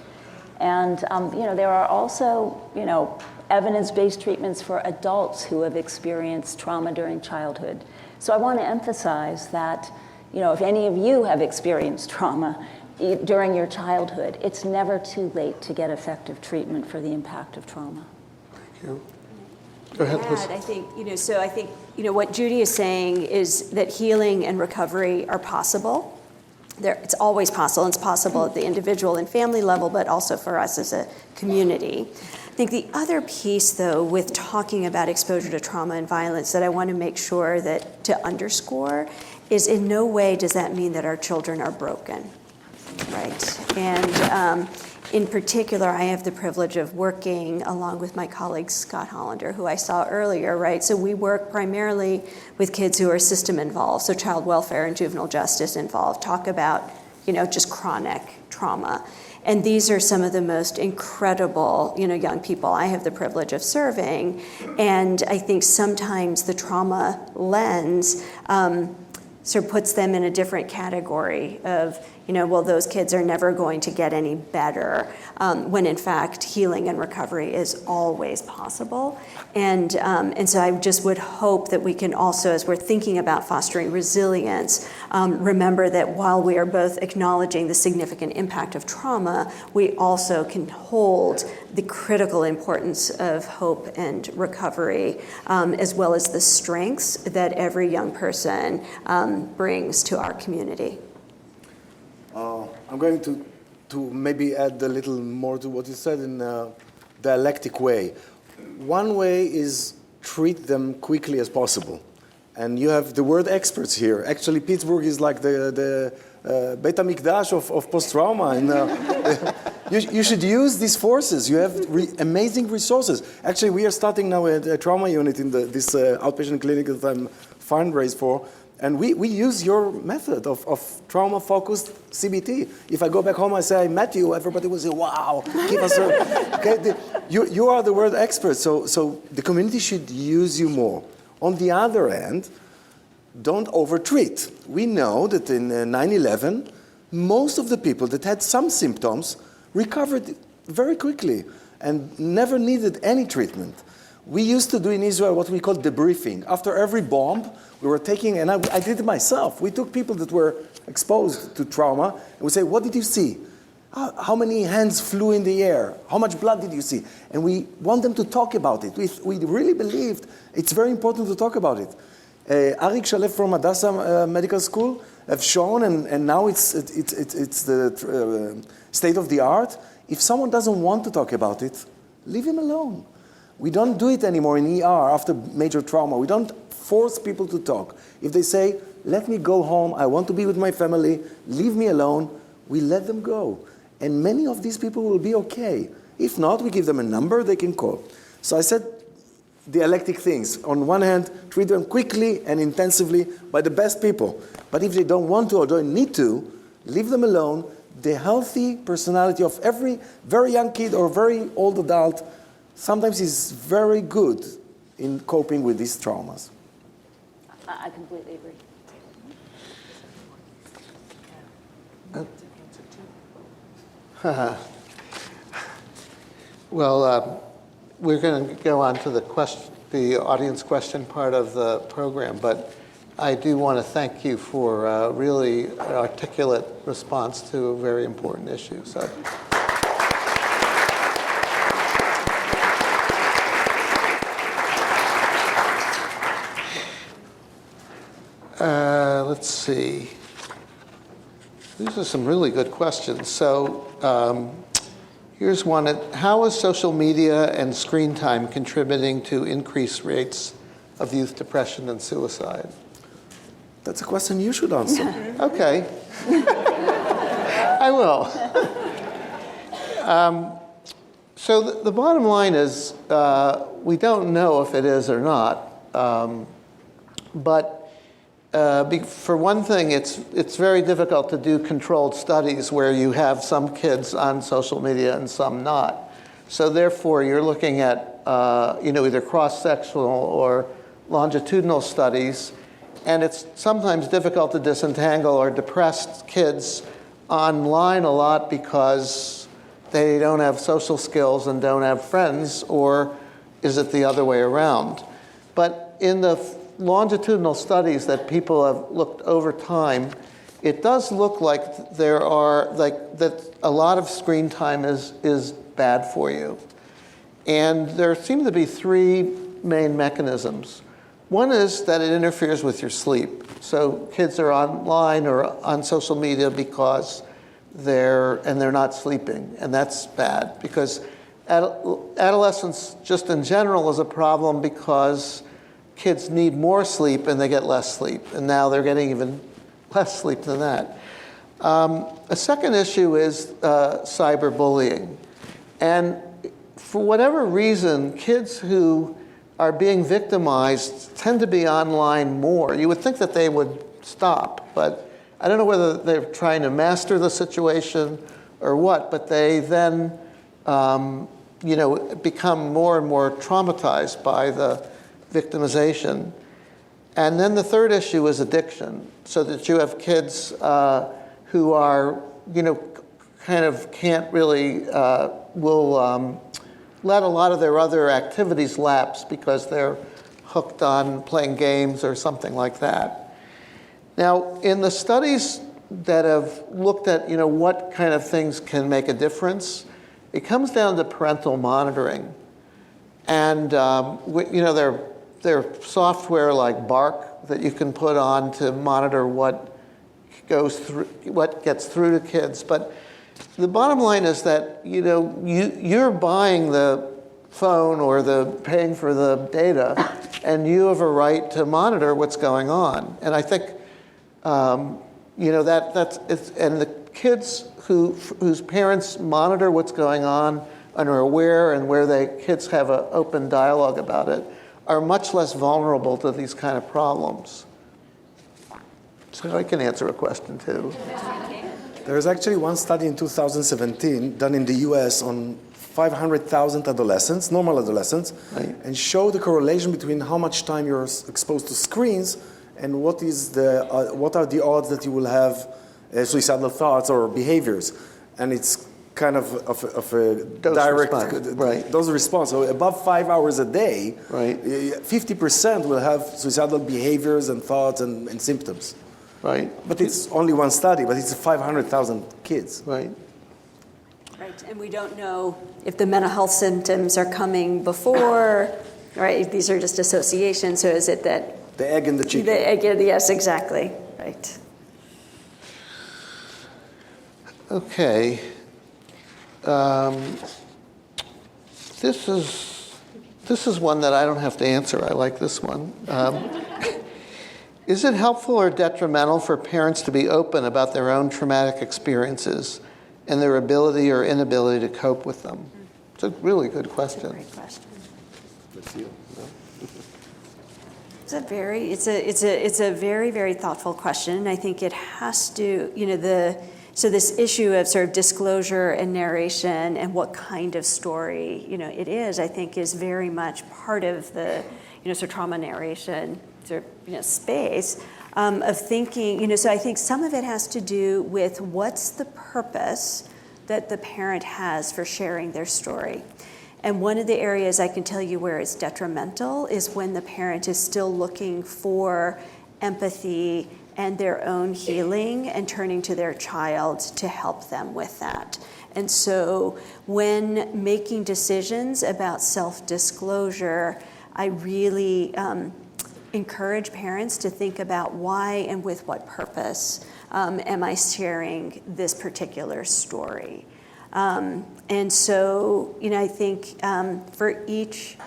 And there are also, evidence-based treatments for adults who have experienced trauma during childhood. So I want to emphasize that, if any of you have experienced trauma during your childhood, it's never too late to get effective treatment for the impact of trauma. Thank you. Go ahead, Liz. I think, what Judy is saying is that healing and recovery are possible. It's always possible. It's possible at the individual and family level, but also for us as a community. I think the other piece, though, with talking about exposure to trauma and violence that I want to make sure that to underscore is in no way does that mean that our children are broken, right? And in particular, I have the privilege of working along with my colleague Scott Hollander, who I saw earlier, right? So we work primarily with kids who are system involved, so child welfare and juvenile justice involved, talk about, just chronic trauma. And these are some of the most incredible, young people I have the privilege of serving. And I think sometimes the trauma lens sort of puts them in a different category of, well, those kids are never going to get any better, when in fact healing and recovery is always possible. And so I just would hope that we can also, as we're thinking about fostering resilience, remember that while we are both acknowledging the significant impact of trauma, we also can hold the critical importance of hope and recovery, as well as the strengths that every young person brings to our community. I'm going to maybe add a little more to what you said in a dialectic way. One way is treat them quickly as possible. And you have the word experts here. Actually, Pittsburgh is like the Beit HaMikdash of post-trauma. And you should use these forces. You have amazing resources. Actually, we are starting now a trauma unit in this outpatient clinic that I'm fundraising for. And we use your method of trauma-focused CBT. If I go back home, I say, I met you, everybody will say, wow, give us a... Okay, you are the word expert, so the community should use you more. On the other hand, don't over-treat. We know that in 9/11, most of the people that had some symptoms recovered very quickly and never needed any treatment. We used to do in Israel what we call debriefing. After every bomb, we were taking, and I did it myself, we took people that were exposed to trauma, and we say, what did you see? How many hands flew in the air? How much blood did you see? And we want them to talk about it. We really believed it's very important to talk about it. Arik Shalev from Hadassah Medical School have shown, and now it's the state of the art. If someone doesn't want to talk about it, leave him alone. We don't do it anymore in ER after major trauma. We don't force people to talk. If they say, let me go home, I want to be with my family, leave me alone, we let them go. And many of these people will be okay. If not, we give them a number they can call. So I said dialectic things. On one hand, treat them quickly and intensively by the best people. But if they don't want to or don't need to, leave them alone. The healthy personality of every very young kid or very old adult sometimes is very good in coping with these traumas. I completely agree. Well, we're going to go on to the audience question part of the program, but I do want to thank you for a really articulate response to a very important issue. So. Let's see. These are some really good questions. So here's one. How is social media and screen time contributing to increased rates of youth depression and suicide? That's a question you should answer. Okay. I will. So the bottom line is we don't know if it is or not. But for one thing, it's very difficult to do controlled studies where you have some kids on social media and some not. So therefore, you're looking at either cross-sectional or longitudinal studies, and it's sometimes difficult to disentangle or depressed kids online a lot because they don't have social skills and don't have friends, or is it the other way around? But in the longitudinal studies that people have looked over time, it does look like there are, like, that a lot of screen time is bad for you. And there seem to be three main mechanisms. One is that it interferes with your sleep. So kids are online or on social media because they're not sleeping, and that's bad because adolescence just in general is a problem because kids need more sleep and they get less sleep, and now they're getting even less sleep than that. A second issue is cyberbullying. And for whatever reason, kids who are being victimized tend to be online more. You would think that they would stop, but I don't know whether they're trying to master the situation or what, but they then become more and more traumatized by the victimization. And then the third issue is addiction, so that you have kids who are, kind of can't really, will let a lot of their other activities lapse because they're hooked on playing games or something like that. Now, in the studies that have looked at, what kind of things can make a difference, it comes down to parental monitoring. And, there's software like Bark that you can put on to monitor what gets through to kids. But the bottom line is that, you're buying the phone or paying for the data, and you have a right to monitor what's going on. And I think, and the kids whose parents monitor what's going on and are aware and where kids have an open dialogue about it are much less vulnerable to these kind of problems. So I can answer a question too. There is actually one study in 2017 done in the US on 500,000 adolescents, normal adolescents, right, and show the correlation between how much time you're exposed to screens and what are the odds that you will have suicidal thoughts or behaviors. And it's kind of a direct dose response. So above 5 hours a day, right, 50% will have suicidal behaviors and thoughts and symptoms. Right. But it's only one study, but it's 500,000 kids. Right. Right, and we don't know if the mental health symptoms are coming before, right? These are just associations, so is it that... The egg and the chicken. The egg, yes, exactly, right. Okay. This is one that I don't have to answer. I like this one. Is it helpful or detrimental for parents to be open about their own traumatic experiences and their ability or inability to cope with them? It's a really good question. Great question. That's you. It's a very, very thoughtful question, and I think it has to, so this issue of sort of disclosure and narration and what kind of story, it is, I think, is very much part of the, sort of trauma narration sort of, space of thinking, so I think some of it has to do with what's the purpose that the parent has for sharing their story. And one of the areas I can tell you where it's detrimental is when the parent is still looking for empathy and their own healing and turning to their child to help them with that. And so when making decisions about self-disclosure, I really encourage parents to think about why and with what purpose am I sharing this particular story. And so, I think for each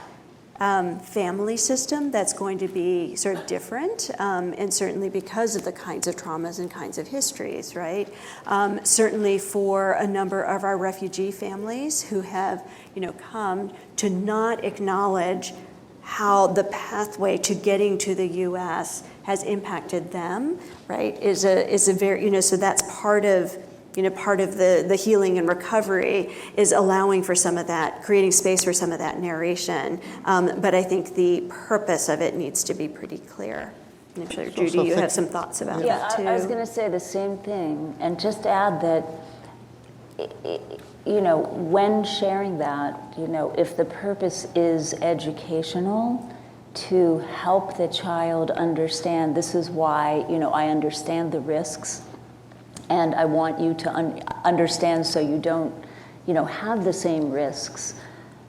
family system, that's going to be sort of different, and certainly because of the kinds of traumas and kinds of histories, right? Certainly for a number of our refugee families who have, come to not acknowledge how the pathway to getting to the U.S. has impacted them, right? Is a very, so that's part of the healing and recovery is allowing for some of that, creating space for some of that narration. But I think the purpose of it needs to be pretty clear. And I'm sure, Judy, you have some thoughts about that too. I was going to say the same thing, and just add that, when sharing that, if the purpose is educational, to help the child understand this is why, I understand the risks, and I want you to understand so you don't, have the same risks.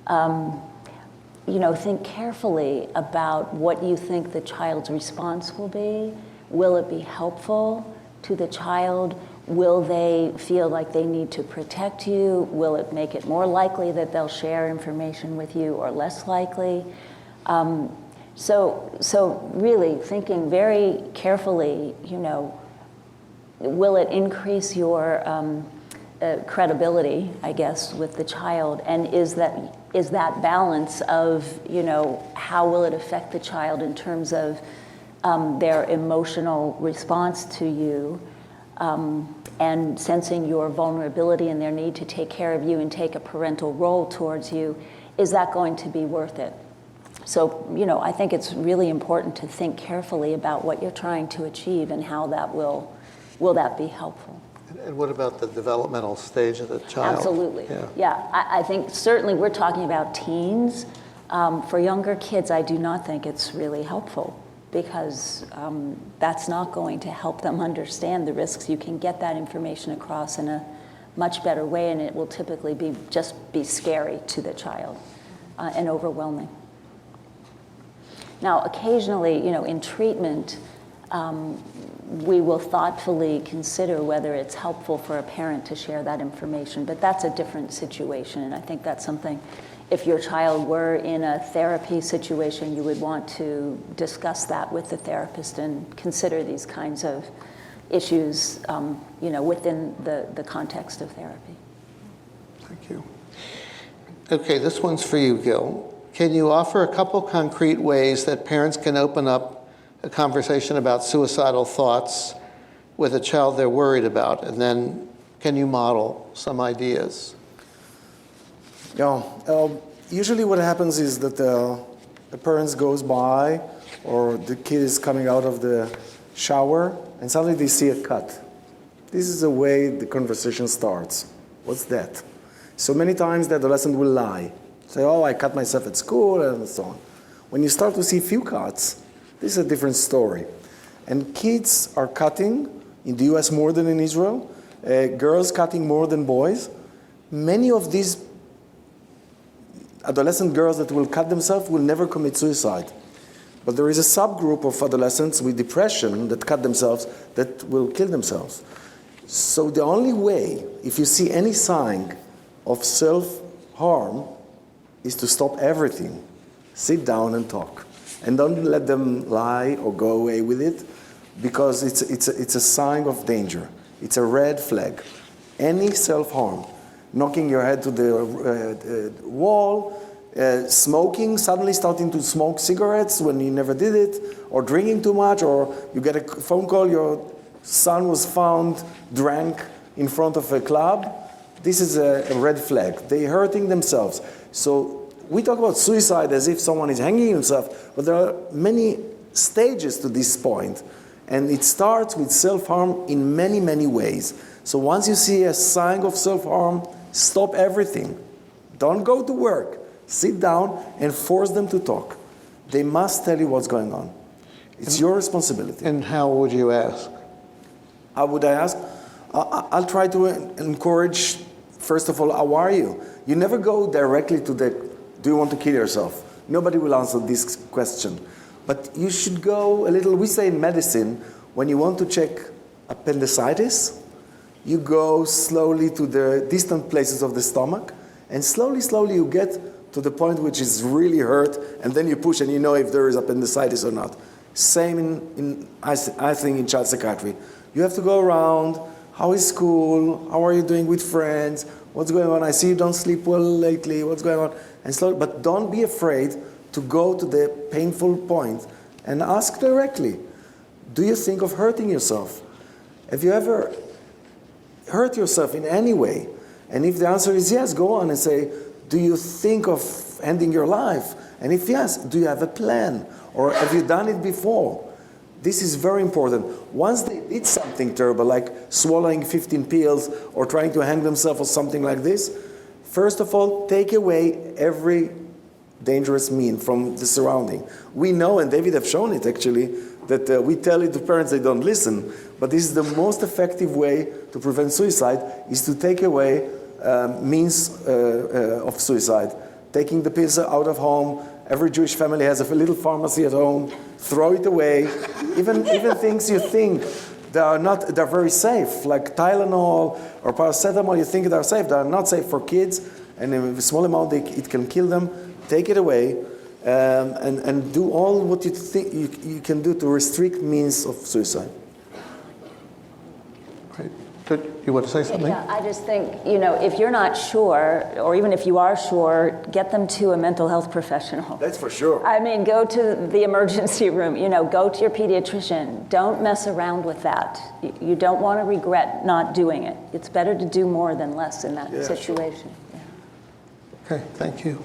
Think carefully about what you think the child's response will be. Will it be helpful to the child? Will they feel like they need to protect you? Will it make it more likely that they'll share information with you or less likely? So really thinking very carefully, will it increase your credibility, I guess, with the child? And is that balance of, how will it affect the child in terms of their emotional response to you, and sensing your vulnerability and their need to take care of you and take a parental role towards you, is that going to be worth it? So, I think it's really important to think carefully about what you're trying to achieve and how that will that be helpful? And what about the developmental stage of the child? Absolutely. Yeah. I think certainly we're talking about teens. For younger kids, I do not think it's really helpful, because that's not going to help them understand the risks. You can get that information across in a much better way, and it will typically be scary to the child and overwhelming. Now, occasionally, in treatment, we will thoughtfully consider whether it's helpful for a parent to share that information, but that's a different situation, and I think that's something, if your child were in a therapy situation, you would want to discuss that with the therapist and consider these kinds of issues, within the context of therapy. Thank you. Okay, this one's for you, Gil. Can you offer a couple concrete ways that parents can open up a conversation about suicidal thoughts with a child they're worried about? And then can you model some ideas? Yeah. Usually what happens is that the parents goes by, or the kid is coming out of the shower, and suddenly they see a cut. This is the way the conversation starts. What's that? So many times the adolescent will lie. Say, oh, I cut myself at school, and so on. When you start to see few cuts, this is a different story. And kids are cutting, in the US more than in Israel, girls cutting more than boys. Many of these adolescent girls that will cut themselves will never commit suicide. But there is a subgroup of adolescents with depression that cut themselves that will kill themselves. So the only way, if you see any sign of self-harm, is to stop everything. Sit down and talk. And don't let them lie or go away with it, because it's a sign of danger. It's a red flag. Any self-harm, knocking your head to the wall, smoking, suddenly starting to smoke cigarettes when you never did it, or drinking too much, or you get a phone call, your son was found drunk in front of a club. This is a red flag. They're hurting themselves. So we talk about suicide as if someone is hanging himself, but there are many stages to this point. And it starts with self-harm in many, many ways. So once you see a sign of self-harm, stop everything. Don't go to work. Sit down and force them to talk. They must tell you what's going on. It's your responsibility. And how would you ask? How would I ask? I'll try to encourage, first of all, how are you? You never go directly to the, do you want to kill yourself? Nobody will answer this question. But you should go a little, we say in medicine, when you want to check appendicitis, you go slowly to the distant places of the stomach, and slowly, slowly you get to the point which is really hurt, and then you push and you know if there is appendicitis or not. Same I think in child psychiatry. You have to go around, how is school, how are you doing with friends, what's going on, I see you don't sleep well lately, what's going on, and slowly, but don't be afraid to go to the painful point and ask directly, do you think of hurting yourself? Have you ever hurt yourself in any way? And if the answer is yes, go on and say, do you think of ending your life? And if yes, do you have a plan? Or have you done it before? This is very important. Once they did something terrible, like swallowing 15 pills or trying to hang themselves or something like this, first of all, take away every dangerous, mean from the surrounding. We know, and David have shown it actually, that we tell it to parents, they don't listen. But this is the most effective way to prevent suicide, is to take away means of suicide. Taking the pills out of home. Every Jewish family has a little pharmacy at home. Throw it away. Even things you think they're very safe, like Tylenol or paracetamol, you think they're safe. They are not safe for kids, and in a small amount it can kill them. Take it away, and do all what you think you can do to restrict means of suicide. Great. Good. You want to say something? Yeah, I just think, if you're not sure, or even if you are sure, get them to a mental health professional. That's for sure. I mean, go to the emergency room, go to your pediatrician. Don't mess around with that. You don't want to regret not doing it. It's better to do more than less in that situation. Sure. Yeah. Okay, thank you.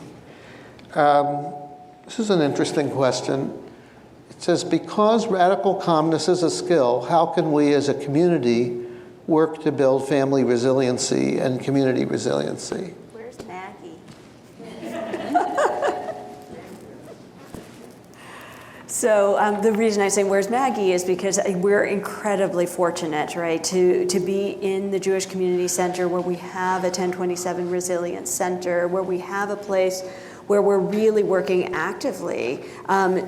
This is an interesting question. It says, because radical calmness is a skill, how can we as a community work to build family resiliency and community resiliency? Where's Maggie? So the reason I say where's Maggie is because we're incredibly fortunate, right, to be in the Jewish Community Center, where we have a 1027 Resilience Center, where we have a place where we're really working actively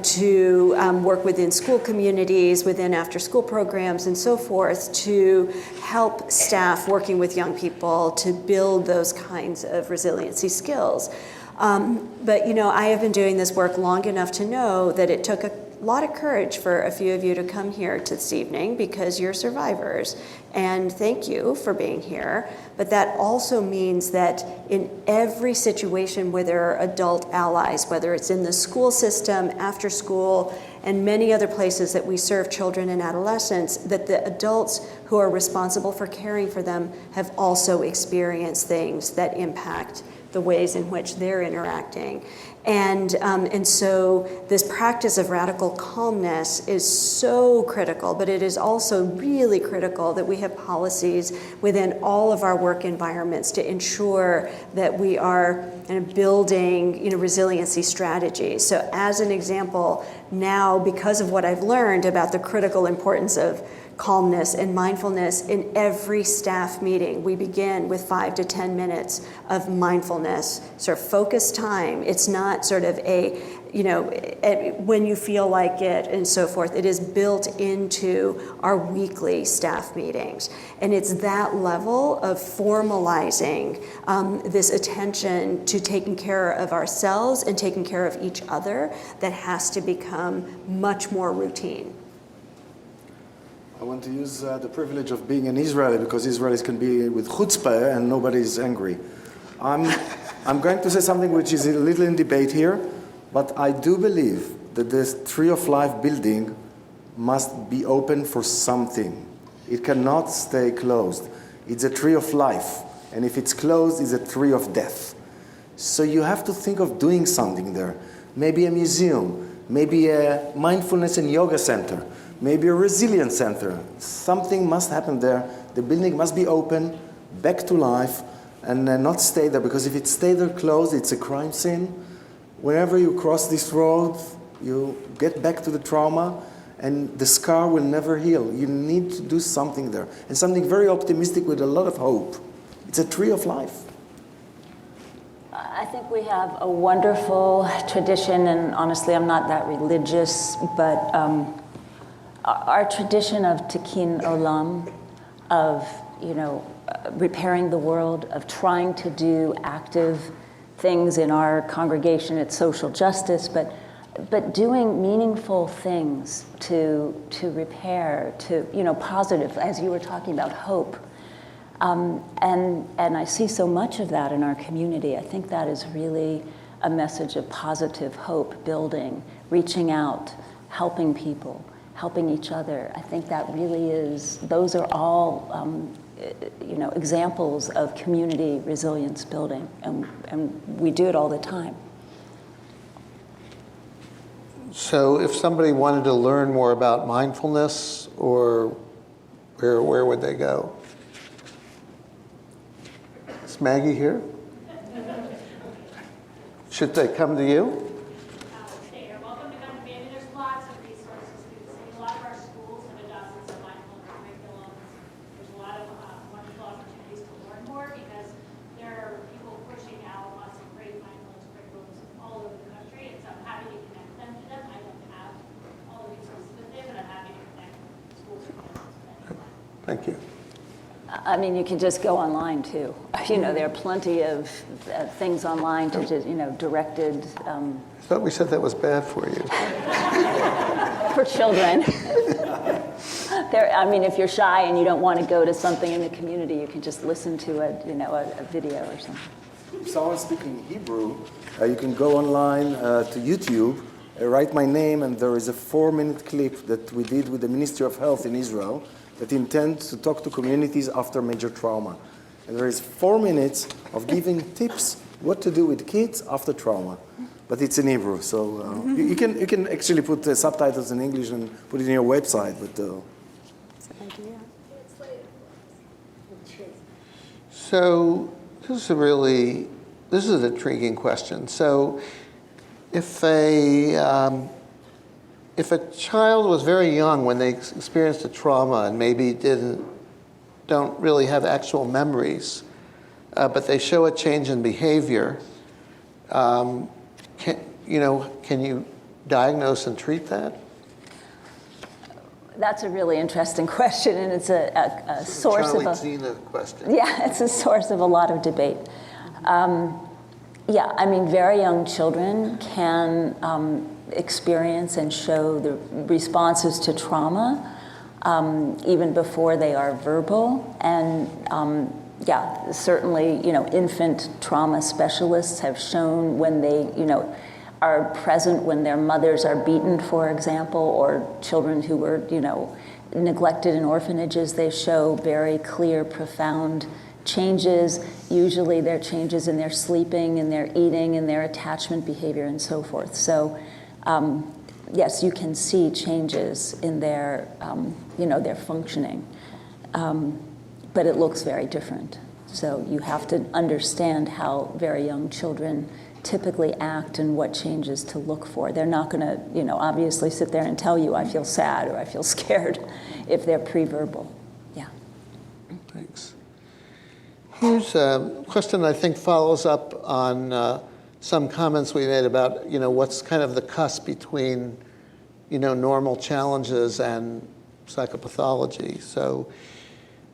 to work within school communities, within after-school programs, and so forth, to help staff working with young people to build those kinds of resiliency skills. But I have been doing this work long enough to know that it took a lot of courage for a few of you to come here this evening, because you're survivors, and thank you for being here. But that also means that in every situation where there are adult allies, whether it's in the school system, after school, and many other places that we serve children and adolescents, that the adults who are responsible for caring for them have also experienced things that impact the ways in which they're interacting. And so this practice of radical calmness is so critical, but it is also really critical that we have policies within all of our work environments to ensure that we are building resiliency strategies. So as an example, now, because of what I've learned about the critical importance of calmness and mindfulness, in every staff meeting, we begin with 5 to 10 minutes of mindfulness, sort of focused time. It's not sort of when you feel like it and so forth. It is built into our weekly staff meetings. And it's that level of formalizing this attention to taking care of ourselves and taking care of each other that has to become much more routine. I want to use the privilege of being an Israeli, because Israelis can be with chutzpah and nobody's angry. I'm going to say something which is a little in debate here, but I do believe that this Tree of Life building must be open for something. It cannot stay closed. It's a tree of life, and if it's closed, it's a tree of death. So you have to think of doing something there. Maybe a museum, maybe a mindfulness and yoga center, maybe a resilience center. Something must happen there. The building must be open, back to life, and not stay there, because if it stays there closed, it's a crime scene. Whenever you cross this road, you get back to the trauma, and the scar will never heal. You need to do something there, and something very optimistic with a lot of hope. It's a tree of life. I think we have a wonderful tradition, and honestly, I'm not that religious, but our tradition of tikkun olam, of repairing the world, of trying to do active things in our congregation. It's social justice, but doing meaningful things to repair, to positive, as you were talking about, hope. And I see so much of that in our community. I think that is really a message of positive hope, building, reaching out, helping people, helping each other. I think that really is, those are all examples of community resilience building, and we do it all the time. So if somebody wanted to learn more about mindfulness, or where would they go? Is Maggie here? Should they come to you? They are welcome to come to me. I mean, there's lots of resources through the city. A lot of our schools have adopted some mindfulness curriculums. There's a lot of wonderful opportunities to learn more because there are people pushing out lots of great mindfulness curriculums all over the country. And so I'm happy to connect them to them. I don't have all the resources with them, but I'm happy to connect schools with them. Thank you. I mean, you can just go online too. You know, there are plenty of things online to just, you know, directed I thought we said that was bad for you. for children. I mean, if you're shy and you don't want to go to something in the community, you can just listen to a video or something. If someone's speaking Hebrew, you can go online to YouTube, write my name, and there is a 4-minute clip that we did with the Ministry of Health in Israel that intends to talk to communities after major trauma. And there is 4 minutes of giving tips what to do with kids after trauma. But it's in Hebrew, so you can actually put subtitles in English and put it in your website. But That's an idea. So this is an intriguing question. So if a child was very young when they experienced a trauma and maybe don't really have actual memories, but they show a change in behavior, can you diagnose and treat that? That's a really interesting question, and it's a source Charlie of Zena question. Yeah, it's a source of a lot of debate. Yeah, I mean, very young children can experience and show the responses to trauma even before they are verbal. And yeah, certainly, infant trauma specialists have shown when they, are present when their mothers are beaten, for example, or children who were, neglected in orphanages, they show very clear, profound changes. Usually they're changes in their sleeping, in their eating, in their attachment behavior, and so forth. So yes, you can see changes in their, their functioning, but it looks very different. So you have to understand how very young children typically act and what changes to look for. They're not going to, obviously sit there and tell you, I feel sad or I feel scared if they're pre-verbal. Yeah. Thanks. Here's a question I think follows up on some comments we made about, what's kind of the cusp between, normal challenges and psychopathology. So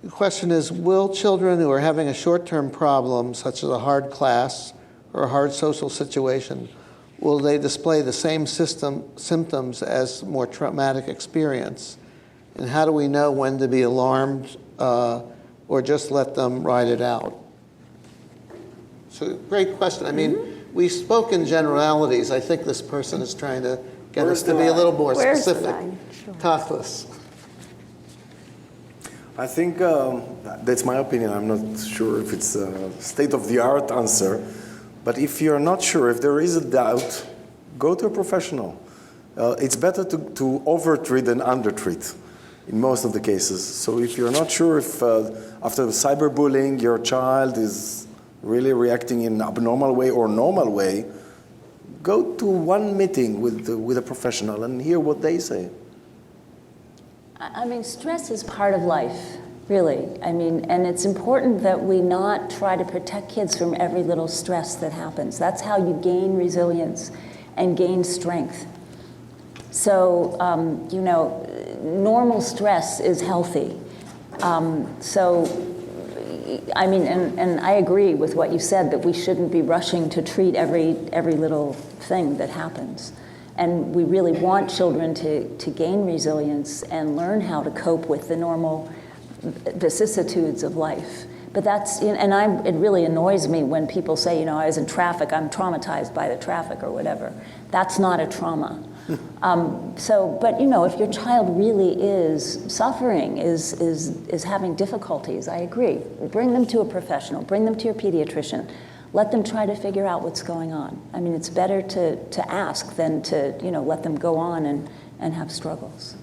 the question is, will children who are having a short-term problem, such as a hard class or a hard social situation, will they display the same symptoms as more traumatic experience? And how do we know when to be alarmed or just let them ride it out? So great question. I mean, we spoke in generalities. I think this person is trying to get us to be a little more specific. Sure. Tathless. I think that's my opinion. I'm not sure if it's a state-of-the-art answer. But if you're not sure, if there is a doubt, go to a professional. It's better to over-treat than under-treat in most of the cases. So if you're not sure if after cyberbullying your child is really reacting in an abnormal way or normal way, go to one meeting with a professional and hear what they say. I mean, stress is part of life, really. I mean, and it's important that we not try to protect kids from every little stress that happens. That's how you gain resilience and gain strength. So, normal stress is healthy. I mean, and I agree with what you said, that we shouldn't be rushing to treat every little thing that happens. And we really want children to gain resilience and learn how to cope with the normal vicissitudes of life. But it really annoys me when people say, I was in traffic, I'm traumatized by the traffic or whatever. That's not a trauma. But if your child really is suffering, is having difficulties, I agree. Bring them to a professional, bring them to your pediatrician. Let them try to figure out what's going on. I mean, it's better to ask than to, let them go on and have struggles.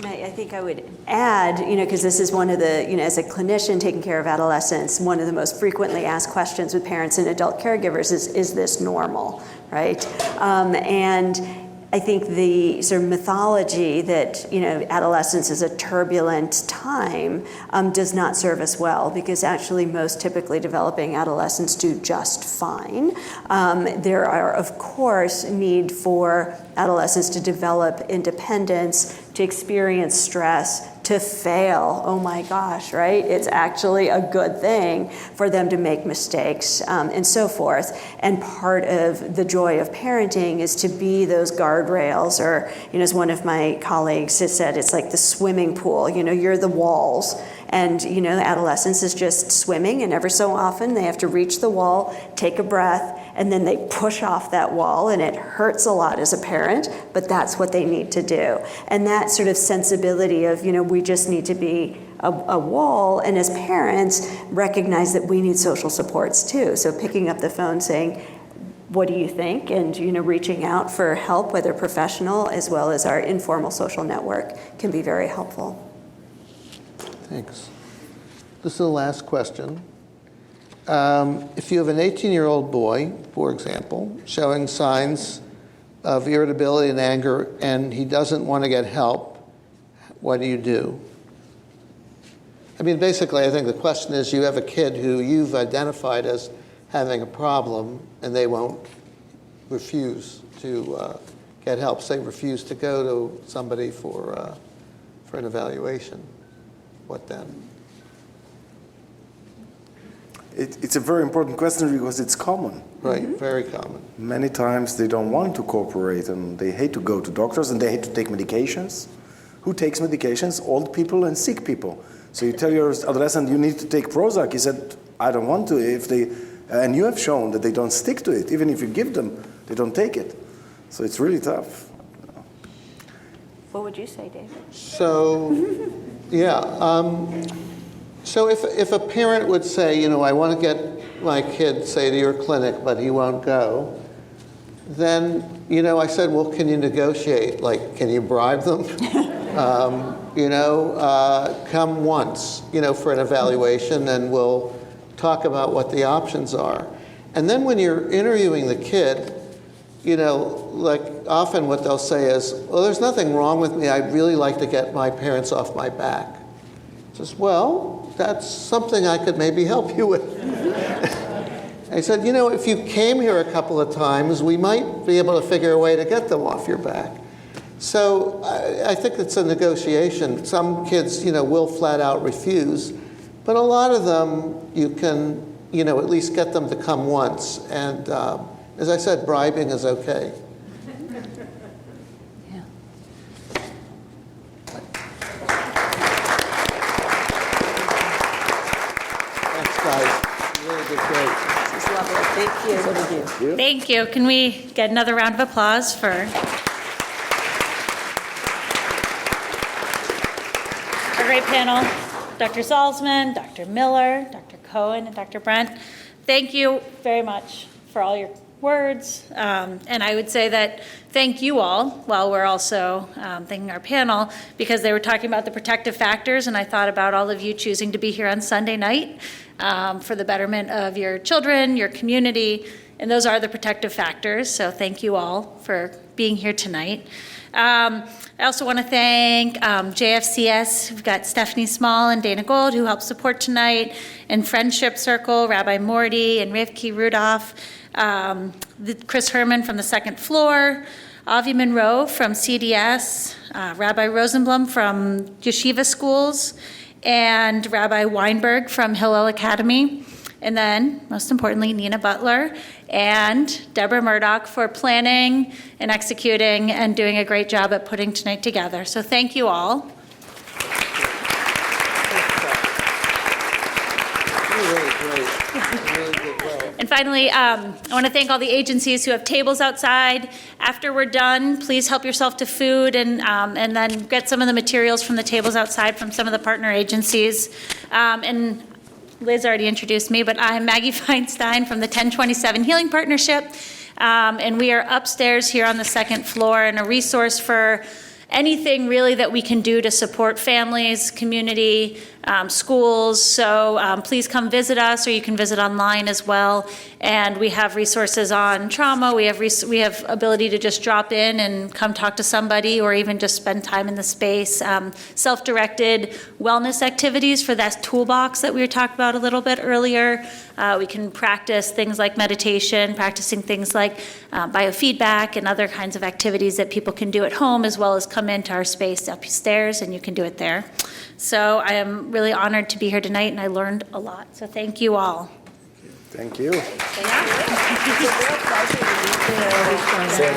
And I think I would add, because this is one of the, as a clinician taking care of adolescents, one of the most frequently asked questions with parents and adult caregivers is this normal, right? And I think the sort of mythology that, adolescence is a turbulent time does not serve us well, because actually most typically developing adolescents do just fine. There are, of course, need for adolescents to develop independence, to experience stress, to fail. Oh my gosh, right? It's actually a good thing for them to make mistakes and so forth. And part of the joy of parenting is to be those guardrails, or, as one of my colleagues has said, it's like the swimming pool. You're the walls. And, adolescence is just swimming, and ever so often they have to reach the wall, take a breath, and then they push off that wall, and it hurts a lot as a parent, but that's what they need to do. And that sort of sensibility of, we just need to be a wall, and as parents, recognize that we need social supports too. So picking up the phone saying, what do you think? And, reaching out for help, whether professional as well as our informal social network, can be very helpful. Thanks. This is the last question. If you have an 18-year-old boy, for example, showing signs of irritability and anger, and he doesn't want to get help, what do you do? I mean, basically, I think the question is, you have a kid who you've identified as having a problem, and they won't refuse to get help. Say refuse to go to somebody for an evaluation. What then? It's a very important question because it's common. Right, very common. Many times they don't want to cooperate, and they hate to go to doctors, and they hate to take medications. Who takes medications? Old people and sick people. So you tell your adolescent, you need to take Prozac. He said, I don't want to. And you have shown that they don't stick to it. Even if you give them, they don't take it. So it's really tough. What would you say, David? So, yeah. So if a parent would say, I want to get my kid, say, to your clinic, but he won't go, then, I said, well, can you negotiate? Like, can you bribe them? Come once, for an evaluation, and we'll talk about what the options are. And then when you're interviewing the kid, like often what they'll say is, well, there's nothing wrong with me. I'd really like to get my parents off my back. Says, well, that's something I could maybe help you with. I said, if you came here a couple of times, we might be able to figure a way to get them off your back. So I think it's a negotiation. Some kids, will flat out refuse, but a lot of them you can, at least get them to come once. And as I said, bribing is okay. Yeah. Thanks, guys. You really did great. This is lovely. Thank you. So did you. Thank you. Can we get another round of applause for our great panel? Dr. Zalsman, Dr. Miller, Dr. Cohen, and Dr. Brent. Thank you very much for all your words. And I would say that thank you all, while we're also thanking our panel, because they were talking about the protective factors, and I thought about all of you choosing to be here on Sunday night for the betterment of your children, your community, and those are the protective factors. So thank you all for being here tonight. I also want to thank JFCS. We've got Stephanie Small and Dana Gold, who helped support tonight, and Friendship Circle, Rabbi Morty and Rivki Rudolph, Chris Herman from the second floor, Avi Monroe from CDS, Rabbi Rosenblum from Yeshiva Schools, and Rabbi Weinberg from Hillel Academy. And then, most importantly, Nina Butler and Deborah Murdoch for planning and executing and doing a great job at putting tonight together. So thank you all. Really great. Really did well. And finally, I want to thank all the agencies who have tables outside. After we're done, please help yourself to food and then get some of the materials from the tables outside from some of the partner agencies. And Liz already introduced me, but I'm Maggie Feinstein from the 1027 Healing Partnership. And we are upstairs here on the second floor, and a resource for anything really that we can do to support families, community, schools. So please come visit us, or you can visit online as well. And we have resources on trauma. We have ability to just drop in and come talk to somebody, or even just spend time in the space. Self-directed wellness activities for that toolbox that we were talking about a little bit earlier. We can practice things like meditation, practicing things like biofeedback and other kinds of activities that people can do at home, as well as come into our space upstairs, and you can do it there. So I am really honored to be here tonight, and I learned a lot. So thank you all. Thank you. It's a real pleasure to meet you.